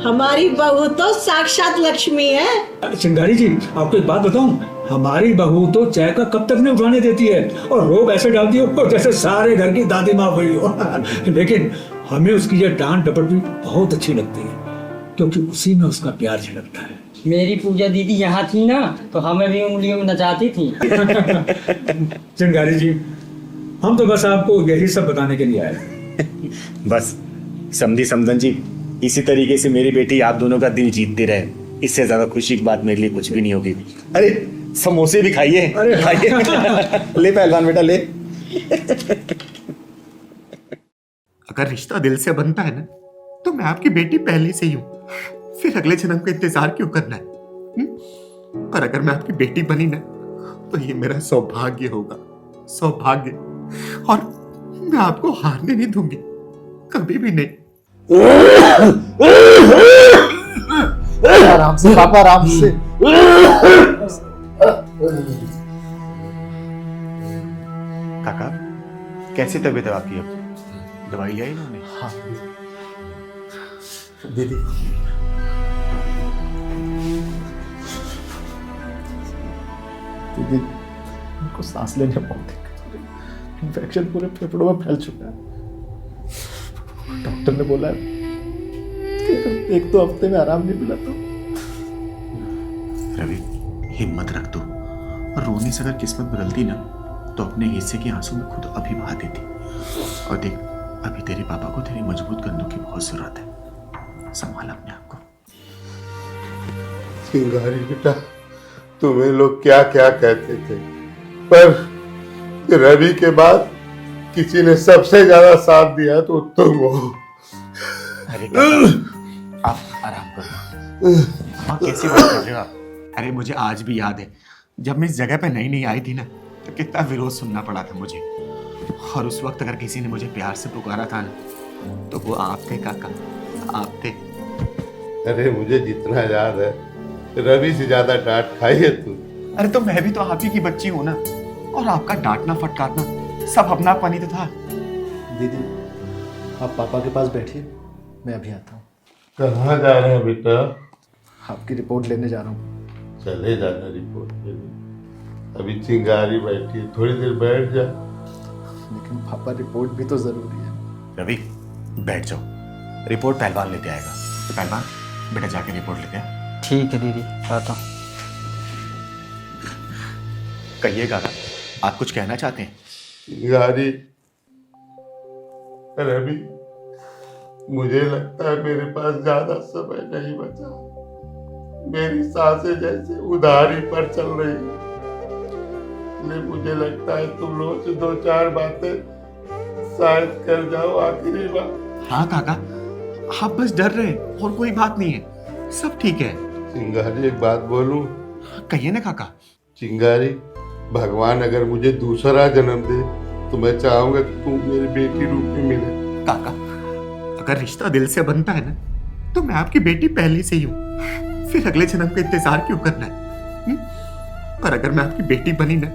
हमारी बहू तो साक्षात लक्ष्मी है। चिंगारी जी, आपको एक बात बताऊं, हमारी बहू तो चाय का कब तक नहीं उठाने देती है, और रोब ऐसे डालती हो जैसे सारे घर की दादी माँ हुई हो। लेकिन हमें उसकी ये डांट डपट भी बहुत अच्छी लगती है, क्योंकि उसी में उसका प्यार झलकता है। मेरी पूजा दीदी यहाँ थी ना, तो हमें भी उंगलियों में नचाती थी। चिंगारी जी, हम तो बस आपको यही सब बताने के लिए आए। बस समधी समदन जी, इसी तरीके से मेरी बेटी आप दोनों का दिल जीतती रहे, इससे ज्यादा खुशी की बात मेरे लिए कुछ भी नहीं होगी। अरे समोसे भी खाइए, अरे खाइए। ले पहलवान बेटा ले। अगर रिश्ता दिल से बनता है ना, तो मैं आपकी बेटी पहले से ही हूं, फिर अगले जन्म का इंतजार क्यों करना है? और अगर मैं आपकी बेटी बनी ना, तो ये मेरा सौभाग्य होगा, सौभाग्य, और मैं आपको हारने नहीं दूंगी, कभी भी नहीं। आराम से पापा, आराम से। काका, कैसी तबीयत है आपकी अब? दवाई लिया इन्होंने? हाँ दीदी। दीदी, उनको सांस लेने में बहुत दिक्कत हो रही, इन्फेक्शन पूरे फेफड़ों में फैल चुका है। डॉक्टर ने बोला है कि अगर एक दो हफ्ते में आराम नहीं मिला तो। रवि, हिम्मत रख तू, और रोने से अगर किस्मत बदलती ना तो अपने हिस्से के आंसू में खुद अभी बहा देती। और देख, अभी तेरे पापा को तेरे मजबूत कंधों की बहुत जरूरत है। संभाल अपने आप को। चिंगारी बेटा, तुम्हें लोग क्या क्या कहते थे, पर रवि के बाद किसी ने सबसे ज्यादा साथ दिया तो तुम हो। अरे आप आराम करो। माँ, कैसी बात कर रहे हो आप? अरे मुझे आज भी याद है जब मैं इस जगह पे नई नई आई थी ना, तो कितना विरोध सुनना पड़ा था मुझे। और उस वक्त अगर किसी ने मुझे प्यार से पुकारा था ना, तो वो आप थे काका, आप थे। अरे मुझे जितना याद है, रवि से ज्यादा डांट खाई है तू। अरे तो मैं भी तो आप ही की बच्ची हूँ ना, और आपका डांटना फटकारना सब अपनापन ही तो था। दीदी, आप पापा के पास बैठिए, मैं अभी आता हूँ। कहाँ जा रहे हैं बेटा? आपकी रिपोर्ट लेने जा रहा हूँ। चले जाना रिपोर्ट लेने, अभी चिंगारी बैठी है, थोड़ी देर बैठ जा। लेकिन पापा, रिपोर्ट भी तो जरूरी है। रवि, बैठ जाओ, रिपोर्ट पहलवान लेते आएगा। तो पहलवान, बेटा जाके रिपोर्ट लेते हैं। ठीक है दीदी, आता हूँ। कहिएगा, आप कुछ कहना चाहते हैं? चिंगारी, रवि, मुझे लगता है मेरे पास ज्यादा समय नहीं बचा। मेरी सांसें जैसे उधारी पर चल रही है, इसलिए मुझे लगता है तुम लोगों से दो चार बातें शायद कर जाओ आखिरी बार। हाँ काका, आप बस डर रहे हैं और कोई बात नहीं है, सब ठीक है। चिंगारी, एक बात बोलूं? कहिए ना काका। चिंगारी, भगवान अगर मुझे दूसरा जन्म दे तो मैं चाहूंगा कि तुम मेरी बेटी रूप में मिले। काका, अगर रिश्ता दिल से बनता है ना, तो मैं आपकी बेटी पहले से ही हूँ, फिर अगले जन्म का इंतजार क्यों करना है? और अगर मैं आपकी बेटी बनी ना,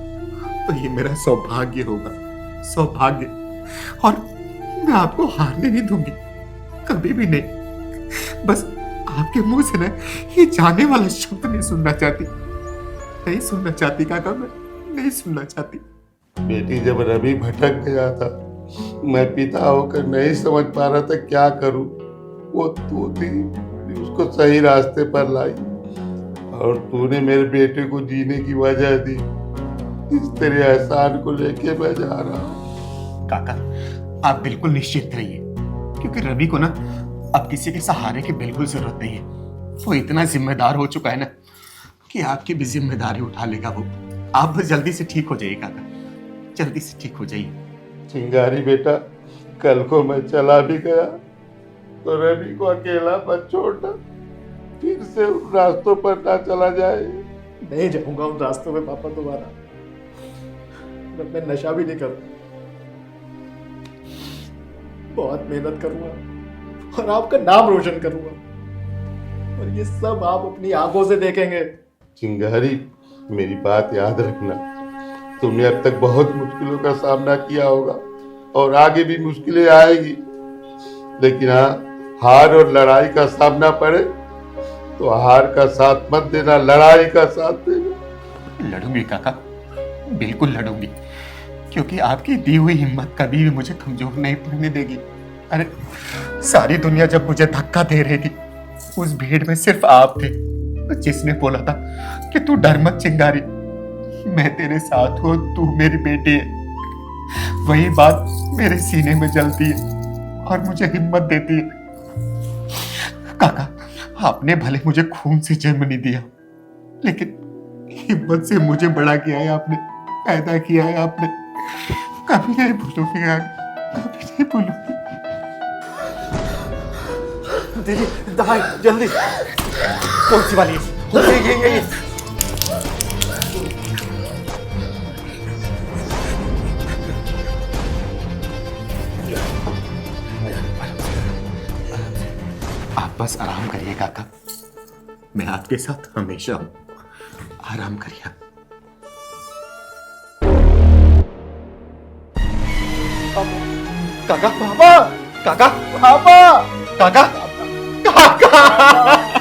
तो ये मेरा सौभाग्य होगा, सौभाग्य। और मैं आपको हारने नहीं दूंगी, कभी भी नहीं। बस आपके मुंह से ना ये जाने वाला शब्द नहीं सुनना चाहती, नहीं सुनना चाहती काका, मैं नहीं सुनना चाहती। बेटी, जब रवि भटक गया था, मैं पिता होकर नहीं समझ पा रहा था क्या करूं। वो तू थी, उसको सही रास्ते पर लाई, और तूने मेरे बेटे को जीने की वजह दी। इस तेरे एहसान को लेके मैं जा रहा हूँ। काका, आप बिल्कुल निश्चित रहिए, क्योंकि रवि को ना अब किसी के सहारे की बिल्कुल जरूरत नहीं है। वो इतना जिम्मेदार हो चुका है ना कि आपकी भी जिम्मेदारी उठा लेगा वो। आप बस जल्दी से ठीक हो जाइए काका, जल्दी से ठीक हो जाइए। चिंगारी बेटा, कल को मैं चला भी गया तो रवि को अकेला मत छोड़ना, फिर से उन रास्तों पर ना चला जाए। नहीं जाऊंगा उन रास्तों में पापा दोबारा। मैं नशा भी नहीं करूंगा, बहुत मेहनत करूंगा और आपका नाम रोशन करूंगा, और ये सब आप अपनी आंखों से देखेंगे। चिंगारी, मेरी बात याद रखना, तुमने अब तक बहुत मुश्किलों का सामना किया होगा और आगे भी मुश्किलें आएगी, लेकिन हाँ, हार और लड़ाई का सामना पड़े तो हार का साथ मत देना, लड़ाई का साथ देना। लड़ूंगी काका, बिल्कुल लड़ूंगी, क्योंकि आपकी दी हुई हिम्मत कभी भी मुझे कमजोर नहीं पड़ने देगी। अरे सारी दुनिया जब मुझे धक्का दे रही थी, उस भीड़ में सिर्फ आप थे जिसने बोला था कि तू डर मत चिंगारी, मैं तेरे साथ हूं, तू मेरी बेटी है। वही बात मेरे सीने में जलती है और मुझे हिम्मत देती है। काका, आपने भले मुझे खून से जन्म नहीं दिया, लेकिन हिम्मत से मुझे बड़ा किया है आपने, पैदा किया है आपने। कभी नहीं भूलूंगी, कभी नहीं भूलूंगी। दीदी, दवाई जल्दी। कौन सी वाली? ये। आप बस आराम करिए काका, मैं आपके साथ हमेशा हूं। आराम करिए आप। काका पापा, काका पापा, काका काका